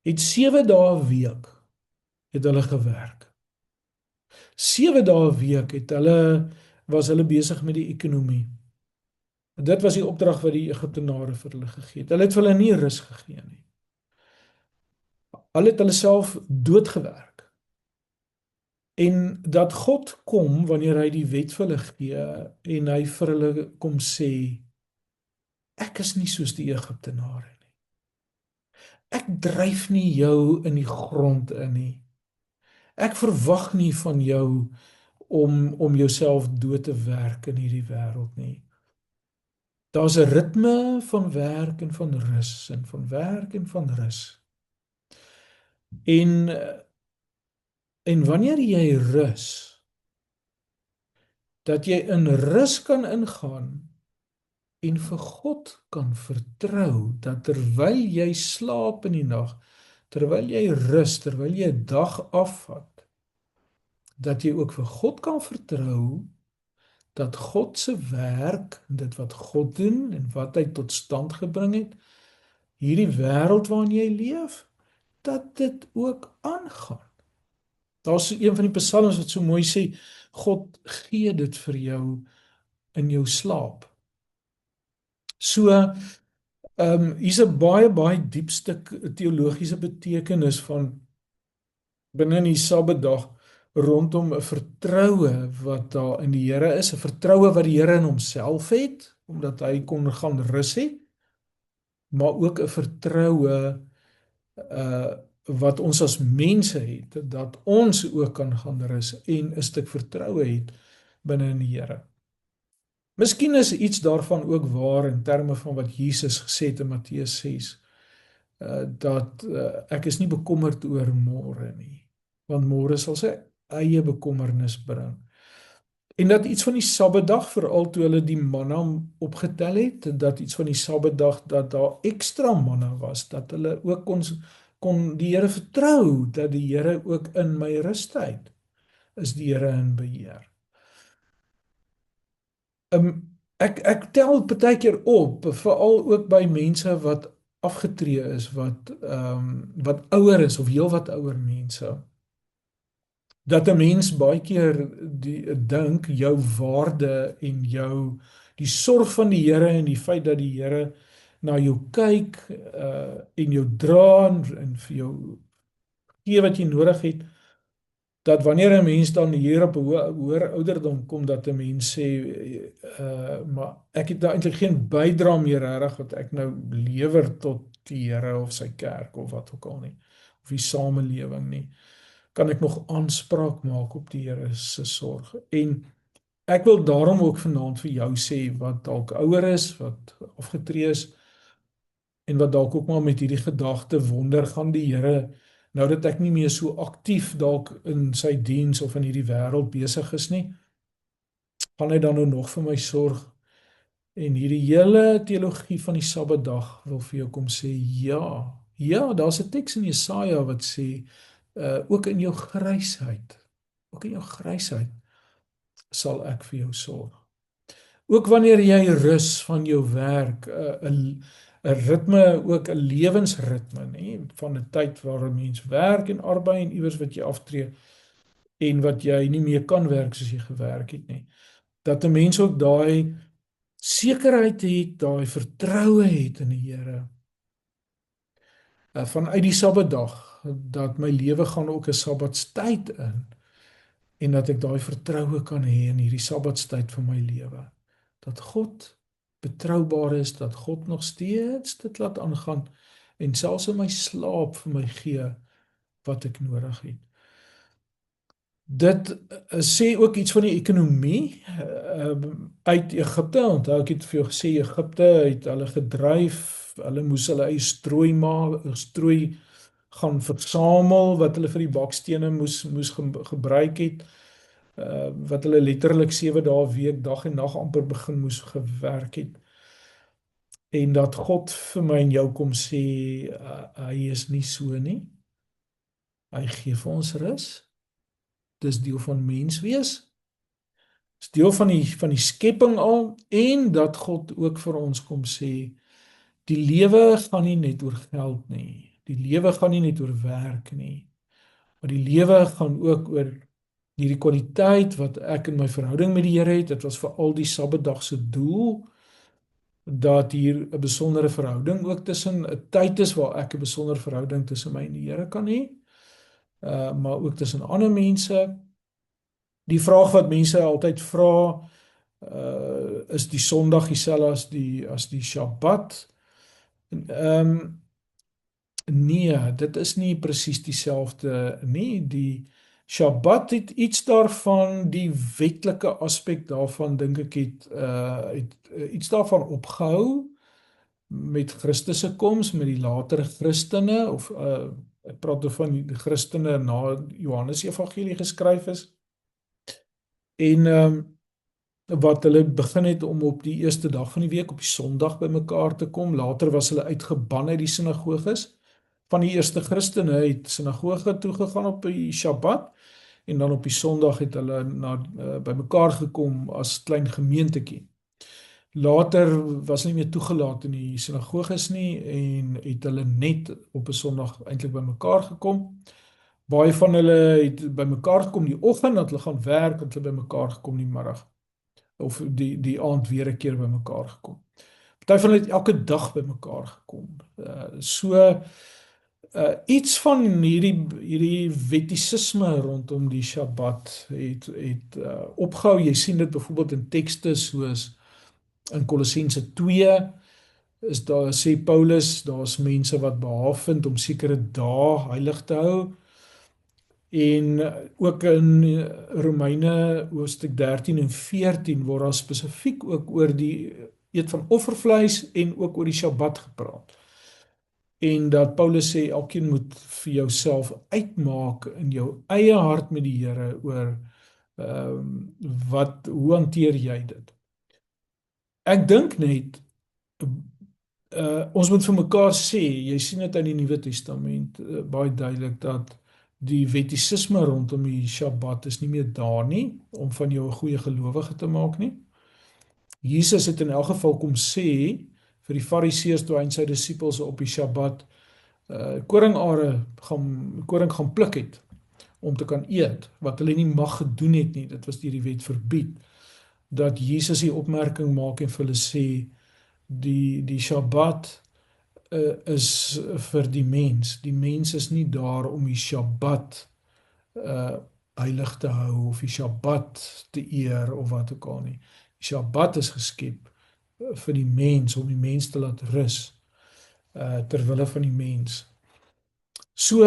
het 7 dae 'n week het hulle gewerk. 7 dae 'n week was hulle besig met die ekonomie. Dit was die opdrag wat die Egiptenare vir hulle gegee het. Hulle het vir hulle nie rus gegee nie. Hulle het hulle self doodgewerk. En dat God kom wanneer hy die wet vir hulle gee en hy vir hulle kom sê, ek is nie soos die Egiptenare nie. Ek dryf nie jou in die grond in nie. Ek verwag nie van jou om jouself dood te werk in hierdie wêreld nie. Daar's 'n ritme van werk en van rus en van werk en van rus. En wanneer jy rus, dat jy in rus kan ingaan en vir God kan vertrou dat terwyl jy slaap in die nag, terwyl jy rus, terwyl jy 'n dag afvat, dat jy ook vir God kan vertrou dat God se werk, dit wat God doen en wat hy tot stand gebring het, hierdie wêreld waarin jy leef, dat dit ook aangaan. Daar's een van die psalms wat so mooi sê, God gee dit vir jou in jou slaap. So Hier's 'n baie diep stuk teologiese betekenis van binne in die Sabbatdag rondom 'n vertroue wat daar in die Here is, 'n vertroue wat die Here in homself het, omdat hy kon gaan rus het, maar ook 'n vertroue uh wat ons as mense het, dat ons ook kan gaan rus en 'n stuk vertroue het binne in die Here. Miskien is iets daarvan ook waar in terme van wat Jesus gesê het in Matteus 6, dat ek is nie bekommerd oor môre nie, want môre sal sy eie bekommernis bring. En dat iets van die Sabbatdag, veral toe hulle die manna opgetel het, dat iets van die Sabbatdag dat daar ekstra manna was, dat hulle ook kon die Here vertrou, dat die Here ook in my rustyd is die Here in beheer. Ek tel baie keer op, veral ook by mense wat afgetree is, wat ouer is of heelwat ouer mense, dat 'n mens baie keer dink jou waarde en die sorg van die Here en die feit dat die Here na jou kyk en jou dra en vir jou gee wat jy nodig het, dat wanneer 'n mens dan hier op 'n hoër ouderdom kom, dat 'n mens sê maar ek het nou eintlik geen bydrae meer regtig wat ek nou lewer tot die Here of sy kerk of wat ook al nie, of die samelewing nie. Kan ek nog aanspraak maak op die Here se sorg? En ek wil daarom ook vanaand vir jou sê wat dalk ouer is, wat afgetree is en wat dalk ook maar met hierdie gedagte wonder, gaan die Here nou dat ek nie meer so aktief dalk in sy diens of in hierdie wêreld besig is nie, gaan hy dan nou nog vir my sorg? En hierdie hele teologie van die Sabbatdag wil vir jou kom sê, ja, daar's 'n teks in Jesaja wat sê, ook in jou grysheid sal ek vir jou sorg. Ook wanneer jy rus van jou werk, 'n ritme, ook 'n lewensritme, nê, van 'n tyd waar 'n mens werk en arbei en iewers wat jy aftree en wat jy nie meer kan werk soos jy gewerk het nie. Dat 'n mens ook daai sekerheid het, daai vertroue het in die Here. Vanuit die Sabbatdag, dat my lewe gaan ook 'n Sabbatstyd in en dat ek daai vertroue kan hê in hierdie Sabbatstyd van my lewe. Dat God betroubaar is, dat God nog steeds dit laat aangaan en selfs in my slaap vir my gee wat ek nodig het. Dit sê ook iets van die ekonomie uit Egipte. Onthou ek het vir jou gesê Egipte het hulle gedryf, hulle moes hulle eie strooi gaan versamel wat hulle vir die bakstene moes gebruik het, wat hulle letterlik 7 dae 'n week dag en nag amper begin moes gewerk het. En dat God vir my en jou kom sê hy is nie so nie. Hy gee vir ons rus. Dis deel van mens wees. Dis deel van die skepping al, en dat God ook vir ons kom sê die lewe gaan nie net oor geld nie. Die lewe gaan nie net oor werk nie. Maar die lewe gaan ook oor hierdie kwaliteit wat ek in my verhouding met die Here het. Dit was vir al die Sabbatdag se doel, dat hier 'n besondere verhouding ook tussen 'n tyd is waar ek 'n besondere verhouding tussen my en die Here kan hê, maar ook tussen ander mense. Die vraag wat mense altyd vra, is die Sondag dieselfde as die Sabbat? Nee, dit is nie presies dieselfde nie. Die Sabbat het iets daarvan, die wetlike aspek daarvan dink ek het iets daarvan opgehou met Christus se koms, met die latere Christene, of ek praat oor van die Christene na Johannes Evangelie geskryf is. En wat hulle begin het om op die eerste dag van die week, op die Sondag bymekaar te kom. Later was hulle uitgeban uit die sinagoges. Van die eerste Christene het sinagoge toe gegaan op die Sabbat en dan op die Sondag het hulle bymekaar gekom as klein gemeentetjie. Later was hulle nie meer toegelaat in die sinagoges nie en het hulle net op 'n Sondag eintlik bymekaar gekom. Baie van hulle het bymekaar gekom die oggend, dat hulle gaan werk, het hulle bymekaar gekom die middag of die aand weer 'n keer bymekaar gekom. Party van hulle het elke dag bymekaar gekom. Iets van hierdie wettisisme rondom die Sabbat het opgehou. Jy sien dit byvoorbeeld in tekste soos in Kolossense 2 is daar sê Paulus, daar's mense wat behaaf vind om sekere dae heilig te hou. En ook in Romeine hoofstuk 13 en 14 word daar spesifiek ook oor die eet van offervleis en ook oor die Sabbat gepraat. En dat Paulus sê elkeen moet vir jouself uitmaak in jou eie hart met die Here oor hoe hanteer jy dit? Ek dink net ons moet vir mekaar sê, jy sien dit in die Nuwe Testament baie duidelik dat die wettisisme rondom die Sabbat is nie meer daar nie om van jou 'n goeie gelowige te maak nie. Jesus het in elk geval kom sê vir die Fariseërs toe hy en sy disippels op die Sabbat koring gaan pluk het om te kan eet wat hulle nie mag gedoen het nie. Dit was deur die wet verbied. Dat Jesus die opmerking maak en vir hulle sê die Sabbat is vir die mens. Die mens is nie daar om die Sabbat heilig te hou of die Sabbat te eer of wat ook al nie. Die Sabbat is geskep vir die mens om die mens te laat rus ter wille van die mens. So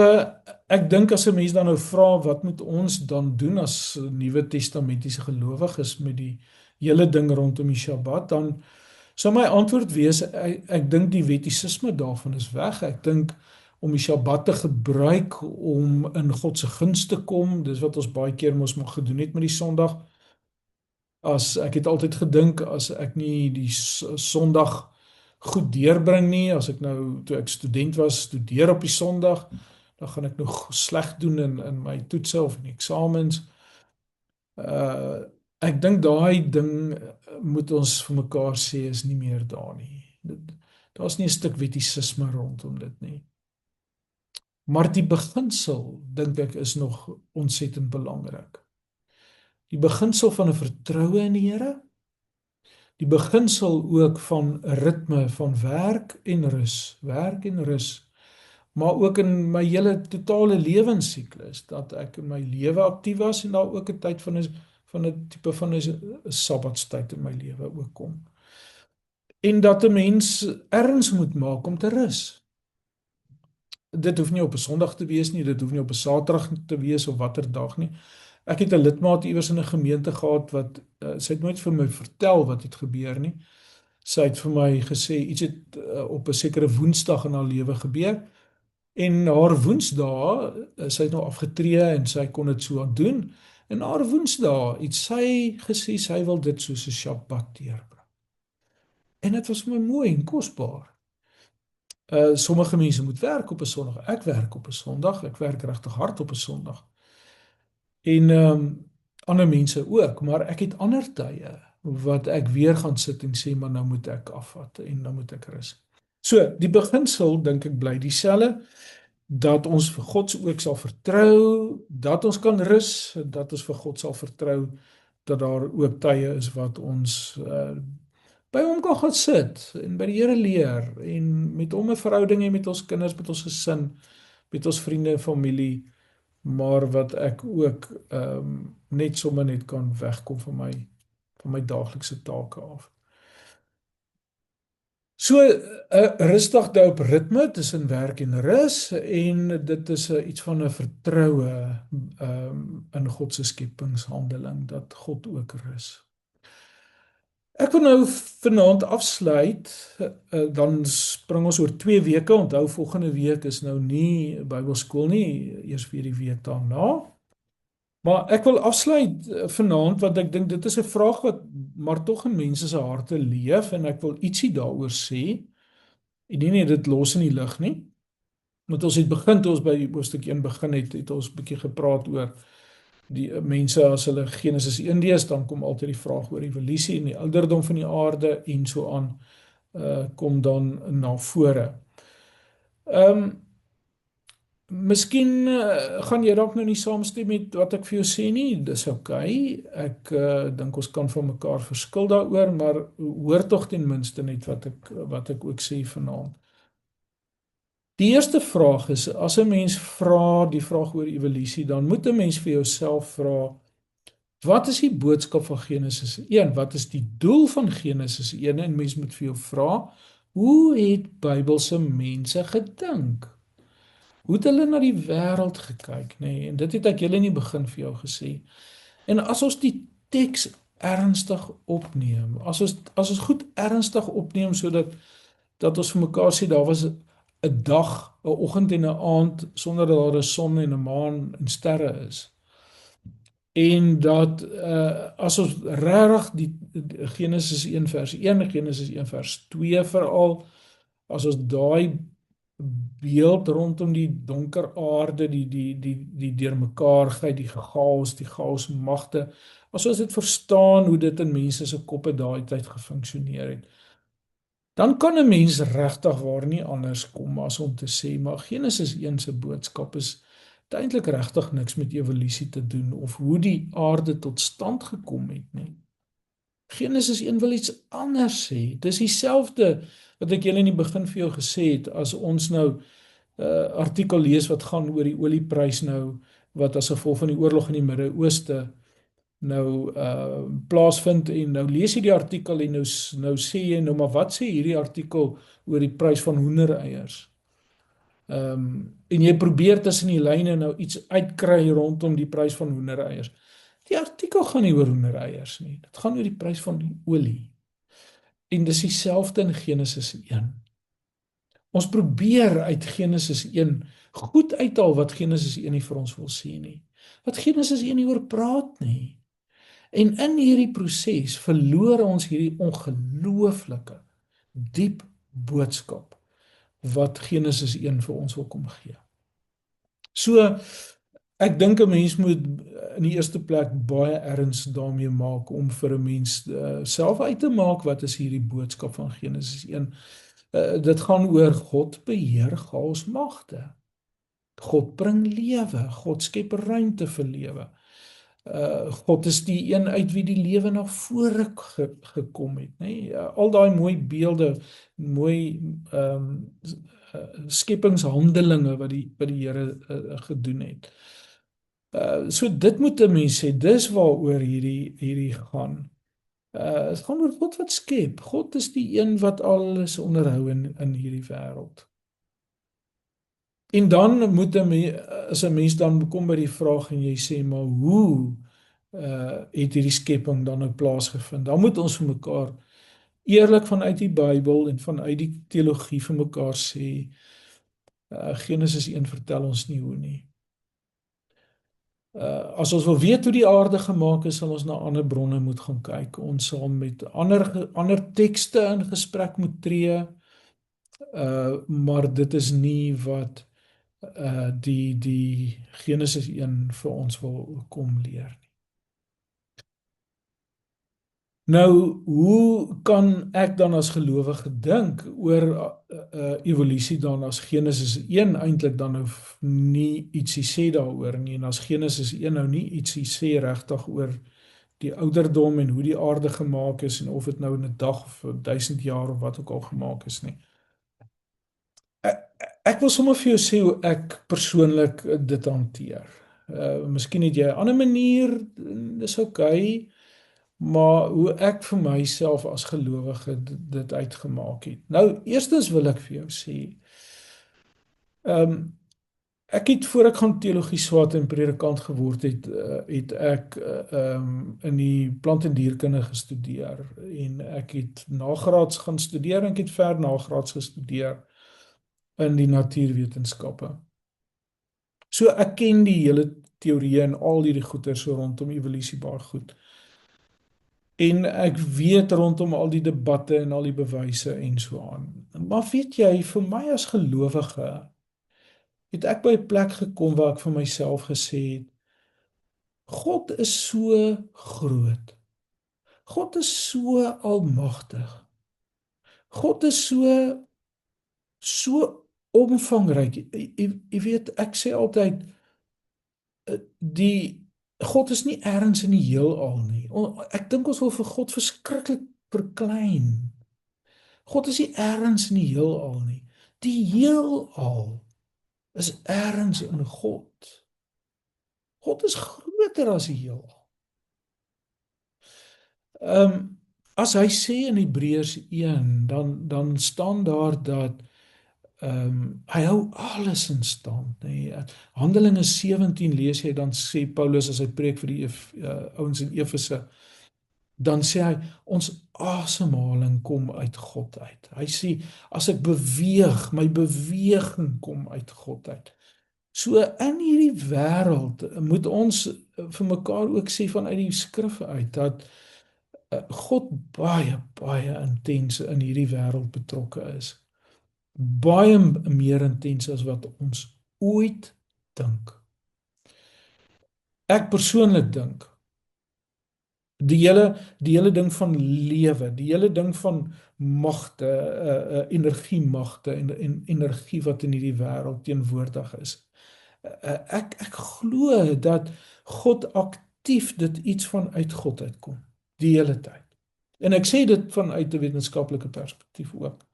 ek dink as 'n mens dan nou vra wat moet ons dan doen as Nuwe Testamentiese gelowiges met die hele ding rondom die Sabbat, dan sou my antwoord wees, ek dink die wettisisme daarvan is weg. Ek dink om die Sabbat te gebruik om in God se guns te kom, dis wat ons baie keer mos mag gedoen het met die Sondag. Ek het altyd gedink, as ek nie die Sondag goed deurbring nie, as ek nou, toe ek student was, studeer op die Sondag, dan gaan ek nog sleg doen in my toetse of in die eksamens. Ek dink daai ding moet ons vir mekaar sê is nie meer daar nie. Daar's nie 'n stuk wettisisme rondom dit nie. Maar die beginsel, dink ek, is nog ontsettend belangrik. Die beginsel van 'n vertroue in die Here, die beginsel ook van 'n ritme van werk en rus, maar ook in my hele totale lewensiklus, dat ek in my lewe aktief was en daar ook 'n tyd van 'n tipe van 'n sabbatstyd in my lewe ook kom. En dat 'n mens erns moet maak om te rus. Dit hoef nie op 'n Sondag te wees nie, dit hoef nie op 'n Saterdag te wees of watter dag nie. Ek het 'n lidmaat iewers in 'n gemeente gehad wat sy het nooit vir my vertel wat het gebeur nie. Sy het vir my gesê iets het op 'n sekere Woensdag in haar lewe gebeur. En haar Woensdae, sy het nou afgetree en sy kon dit so doen. En haar Woensdae het sy gesê sy wil dit soos 'n Sabbat deurbring. En dit was vir my mooi en kosbaar. Sommige mense moet werk op 'n Sondag. Ek werk op 'n Sondag. Ek werk regtig hard op 'n Sondag. En ander mense ook, maar ek het ander tye wat ek weer gaan sit en sê maar nou moet ek afvat en nou moet ek rus. So, die beginsel dink ek bly dieselfde, dat ons vir God se ook sal vertrou, dat ons kan rus, dat ons vir God sal vertrou dat daar ook tye is wat ons by hom kan gaan sit en by die Here leer en met hom 'n verhouding hê met ons kinders, met ons gesin, met ons vriende en familie, maar wat ek ook net sommer net kan wegkom van my daaglikse take af. So 'n rustig op ritme tussen werk en rus, en dit is iets van 'n vertroue in God se skepingshandeling, dat God ook rus. Ek wil nou vanaand afsluit, dan spring ons oor 2 weke. Onthou, volgende week is nou nie Bybelskool nie, eers weer die week daarna. Maar ek wil afsluit vanaand, want ek dink dit is 'n vraag wat maar tog in mense se harte leef, en ek wil ietsie daaroor sê. En nie net dit los in die lug nie. Want ons het begin, toe ons by hoofstuk 1 begin het ons 'n bietjie gepraat oor die mense as hulle Genesis 1 lees, dan kom altyd die vraag oor evolusie en die ouderdom van die aarde en so aan kom dan na vore. Miskien gaan jy dalk nou nie saamstem met wat ek vir jou sê nie, dis okay. Ek dink ons kan van mekaar verskil daaroor, maar hoor tog ten minste net wat ek ook sê vanaand. Die eerste vraag is, as 'n mens vra die vraag oor evolusie, dan moet 'n mens vir jouself vra, wat is die boodskap van Genesis 1? Wat is die doel van Genesis 1? En mens moet vir jou vra, hoe het Bybelse mense gedink? Hoe het hulle na die wêreld gekyk, nê? En dit het ek julle in die begin vir jou gesê. En as ons die teks ernstig opneem, as ons goed ernstig opneem sodat ons vir mekaar sê daar was 'n dag, 'n oggend en 'n aand sonder dat daar 'n son en 'n maan en sterre is. En dat as ons regtig die Genesis 1 vers 1, Genesis 1 vers 2 veral, as ons daai beeld rondom die donker aarde, die deurmekaarheid, die chaos magte, as ons dit verstaan hoe dit in mense se koppe daai tyd gefunksioneer het, dan kan 'n mens regtig waar nie anders kom as om te sê, maar Genesis 1 se boodskap is eintlik regtig niks met evolusie te doen of hoe die aarde tot stand gekom het nie. Genesis 1 wil iets anders sê. Dis dieselfde wat ek julle in die begin vir jou gesê het, as ons nou artikel lees wat gaan oor die olieprys nou, wat as gevolg van die oorlog in die Midde-Ooste nou plaasvind, en nou lees jy die artikel en nou sê jy nou, maar wat sê hierdie artikel oor die prys van hoendereiers? En jy probeer tussen die lyne nou iets uitkry rondom die prys van hoendereiers. Die artikel gaan nie oor hoendereiers nie. Dit gaan oor die prys van die olie. En dis dieselfde in Genesis 1. Ons probeer uit Genesis 1 goed uithaal wat Genesis 1 nie vir ons wil sê nie. Wat Genesis 1 nie oor praat nie. En in hierdie proses verloor ons hierdie ongelooflike diep boodskap wat Genesis 1 vir ons wil kom gee. So ek dink 'n mens moet in die eerste plek baie erns daarmee maak om vir 'n mens self uit te maak wat is hierdie boodskap van Genesis 1. Dit gaan oor God beheer chaos magte. God bring lewe, God skep ruimte vir lewe. God is die een uit wie die lewe na vore gekom het, nê? Al daai mooi beelde, mooi skepingshandelinge wat die Here gedoen het. So dit moet 'n mens sê, dis waaroor hierdie gaan. Dit gaan oor God wat skep. God is die een wat alles onderhou in hierdie wêreld. En dan moet 'n mens dan kom by die vraag en jy sê, maar hoe het hierdie skepping dan nou plaasgevind? Dan moet ons vir mekaar eerlik vanuit die Bybel en vanuit die teologie vir mekaar sê, Genesis 1 vertel ons nie hoe nie. As ons wil weet hoe die aarde gemaak is, sal ons na ander bronne moet gaan kyk. Ons sal met ander tekste in gesprek moet tree, maar dit is nie wat die Genesis 1 vir ons wil kom leer nie. Nou, hoe kan ek dan as gelowige dink oor evolusie dan as Genesis 1 eintlik dan nou nie ietsie sê daaroor nie, en as Genesis 1 nou nie ietsie sê regtig oor die ouderdom en hoe die aarde gemaak is en of dit nou in 'n dag of 1000 jaar of wat ook al gemaak is nie. Ek wil sommer vir jou sê hoe ek persoonlik dit hanteer. Miskien het jy 'n ander manier, dis okay, maar hoe ek vir myself as gelowige dit uitgemaak het. Nou, eerstens wil ek vir jou sê, ek het voor ek gaan teologie swaat en predikant geword het ek in die plant- en dierkunde gestudeer, en ek het nagraads gaan studeer en ek het ver nagraads gestudeer in die natuurwetenskappe. So ek ken die hele teorieë en al hierdie goeie so rondom evolusie baie goed. En ek weet rondom al die debatte en al die bewyse en so aan. Maar weet jy, vir my as gelowige het ek by 'n plek gekom waar ek vir myself gesê het, God is so groot. God is so almagtig. God is so omvangryk. Jy weet, ek sê altyd die God is nie ergens in die heelal nie. Ek dink ons wil vir God verskriklik verklein. God is nie ergens in die heelal nie. Die heelal is ergens in God. God is groter as die heelal. As hy sê in Hebreërs 1, dan staan daar dat hy hou alles in stand, nê. Handelinge 17 lees jy, dan sê Paulus as hy preek vir die ouens in Efese, dan sê hy ons asemhaling kom uit God uit. Hy sê as ek beweeg, my beweging kom uit God uit. So in hierdie wêreld moet ons vir mekaar ook sê vanuit die skrifte uit dat God baie intens in hierdie wêreld betrokke is. Baie meer intens as wat ons ooit dink. Ek persoonlik dink die hele ding van lewe, die hele ding van magte, energiemagte en energie wat in hierdie wêreld teenwoordig is. Ek glo dat God aktief dit iets van uit God uitkom die hele tyd. En ek sê dit vanuit 'n wetenskaplike perspektief ook.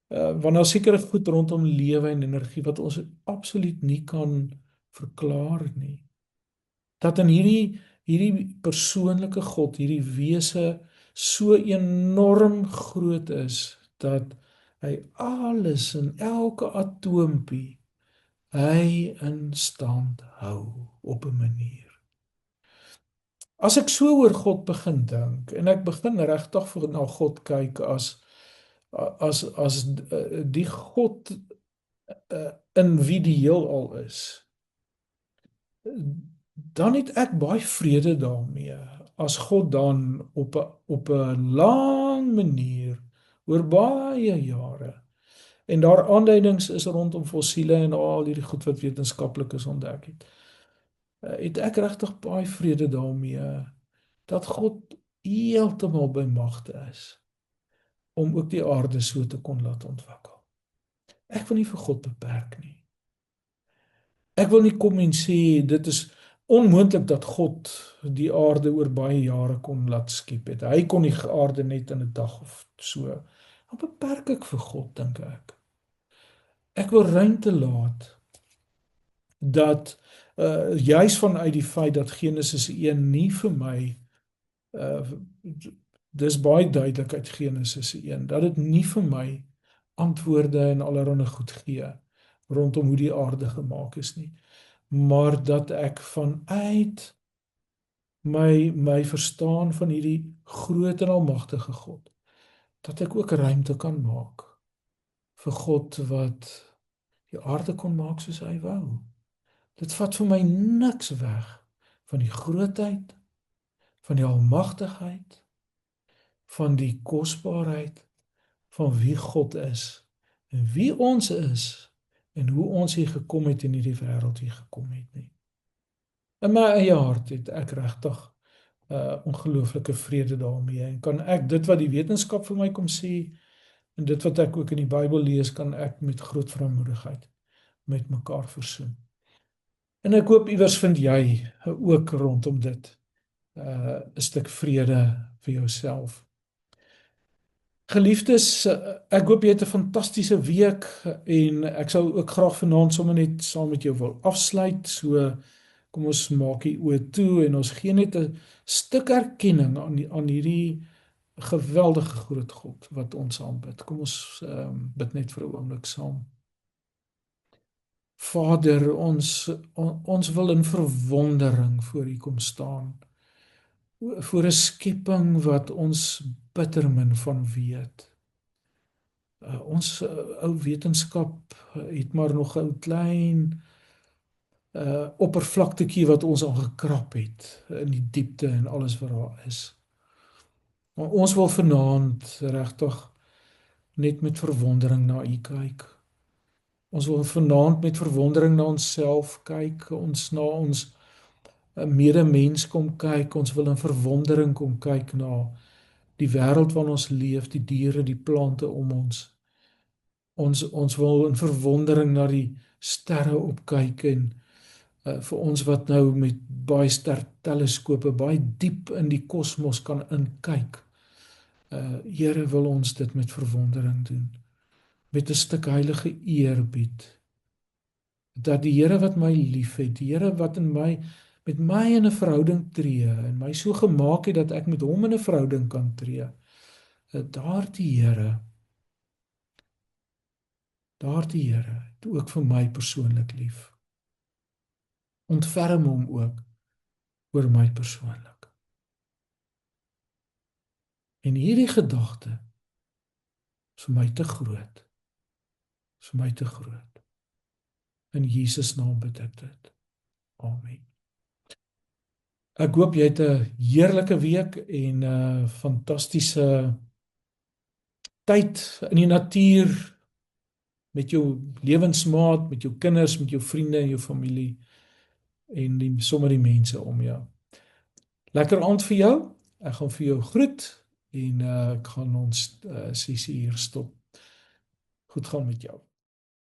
Want daar sekere goed rondom lewe en energie wat ons absoluut nie kan verklaar nie. Dat in hierdie persoonlike God, hierdie wese so enorm groot is dat hy alles in elke atoompie hy in stand hou op 'n manier. As ek so oor God begin dink en ek begin regtig vir na God kyk as die God in wie die heelal is, dan het ek baie vrede daarmee as God dan op 'n lang manier oor baie jare en daar aanduidings is rondom fossiele en al hierdie goed wat wetenskaplikes ontdek het ek regtig baie vrede daarmee dat God heeltemal by magte is om ook die aarde so te kon laat ontwikkel. Ek wil nie vir God beperk nie. Ek wil nie kom en sê dit is onmoontlik dat God die aarde oor baie jare kon laat skep het. Hy kon die aarde net in 'n dag of so. Dan beperk ek vir God, dink ek. Ek wil ruimte laat dat juis vanuit die feit dat Genesis 1 nie vir my dis baie duidelik uit Genesis 1 dat dit nie vir my antwoorde en allerlei goed gee rondom hoe die aarde gemaak is nie, maar dat ek vanuit my verstaan van hierdie groot en almagtige God, dat ek ook ruimte kan maak vir God wat die aarde kon maak soos hy wou. Dit vat vir my niks weg van die grootheid, van die almagtigheid, van die kosbaarheid van wie God is en wie ons is en hoe ons hier gekom het en hierdie wêreld hier gekom het nie. In my eie hart het ek regtig ongelooflike vrede daarmee en kan ek dit wat die wetenskap vir my kom sê en dit wat ek ook in die Bybel lees, kan ek met groot vrymoedigheid met mekaar versoen. En ek hoop iewers vind jy ook rondom dit 'n stuk vrede vir jouself. Geliefdes, ek hoop jy het 'n fantastiese week en ek sou ook graag vanaand sommer net saam met jou wil afsluit. So kom ons maak die oë toe en ons gee net 'n stuk erkenning aan hierdie geweldige groot God wat ons aanbid. Kom ons bid net vir 'n oomblik saam. Vader, ons wil in verwondering voor U kom staan. Voor 'n skepping wat ons bitter min van weet. Ons ou wetenskap het maar nog 'n klein oppervlaktetjie wat ons al gekrap het in die diepte en alles wat daar is. Maar ons wil vanaand regtig net met verwondering na U kyk. Ons wil vanaand met verwondering na onsself kyk, na ons 'n medemens kom kyk, ons wil in verwondering kom kyk na die wêreld waarin ons leef, die diere, die plante om ons. Ons wil in verwondering na die sterre opkyk en vir ons wat nou met baie sterteleskope baie diep in die kosmos kan inkyk. Here wil ons dit met verwondering doen, met 'n stuk heilige eerbied. Dat die Here wat my liefhet, die Here wat in my met my in 'n verhouding tree en my so gemaak het dat ek met hom in 'n verhouding kan tree. Daardie Here, het ook vir my persoonlik lief. Ontferm hom ook oor my persoonlik. En hierdie gedagte is vir my te groot. Is vir my te groot. In Jesus naam bid ek dit. Amen. Ek hoop jy het 'n heerlike week en 'n fantastiese tyd in die natuur met jou lewensmaat, met jou kinders, met jou vriende en jou familie en sommer die mense om jou. Lekker aand vir jou. Ek gaan vir jou groet en ek gaan ons sessie hier stop. Goed gaan met jou.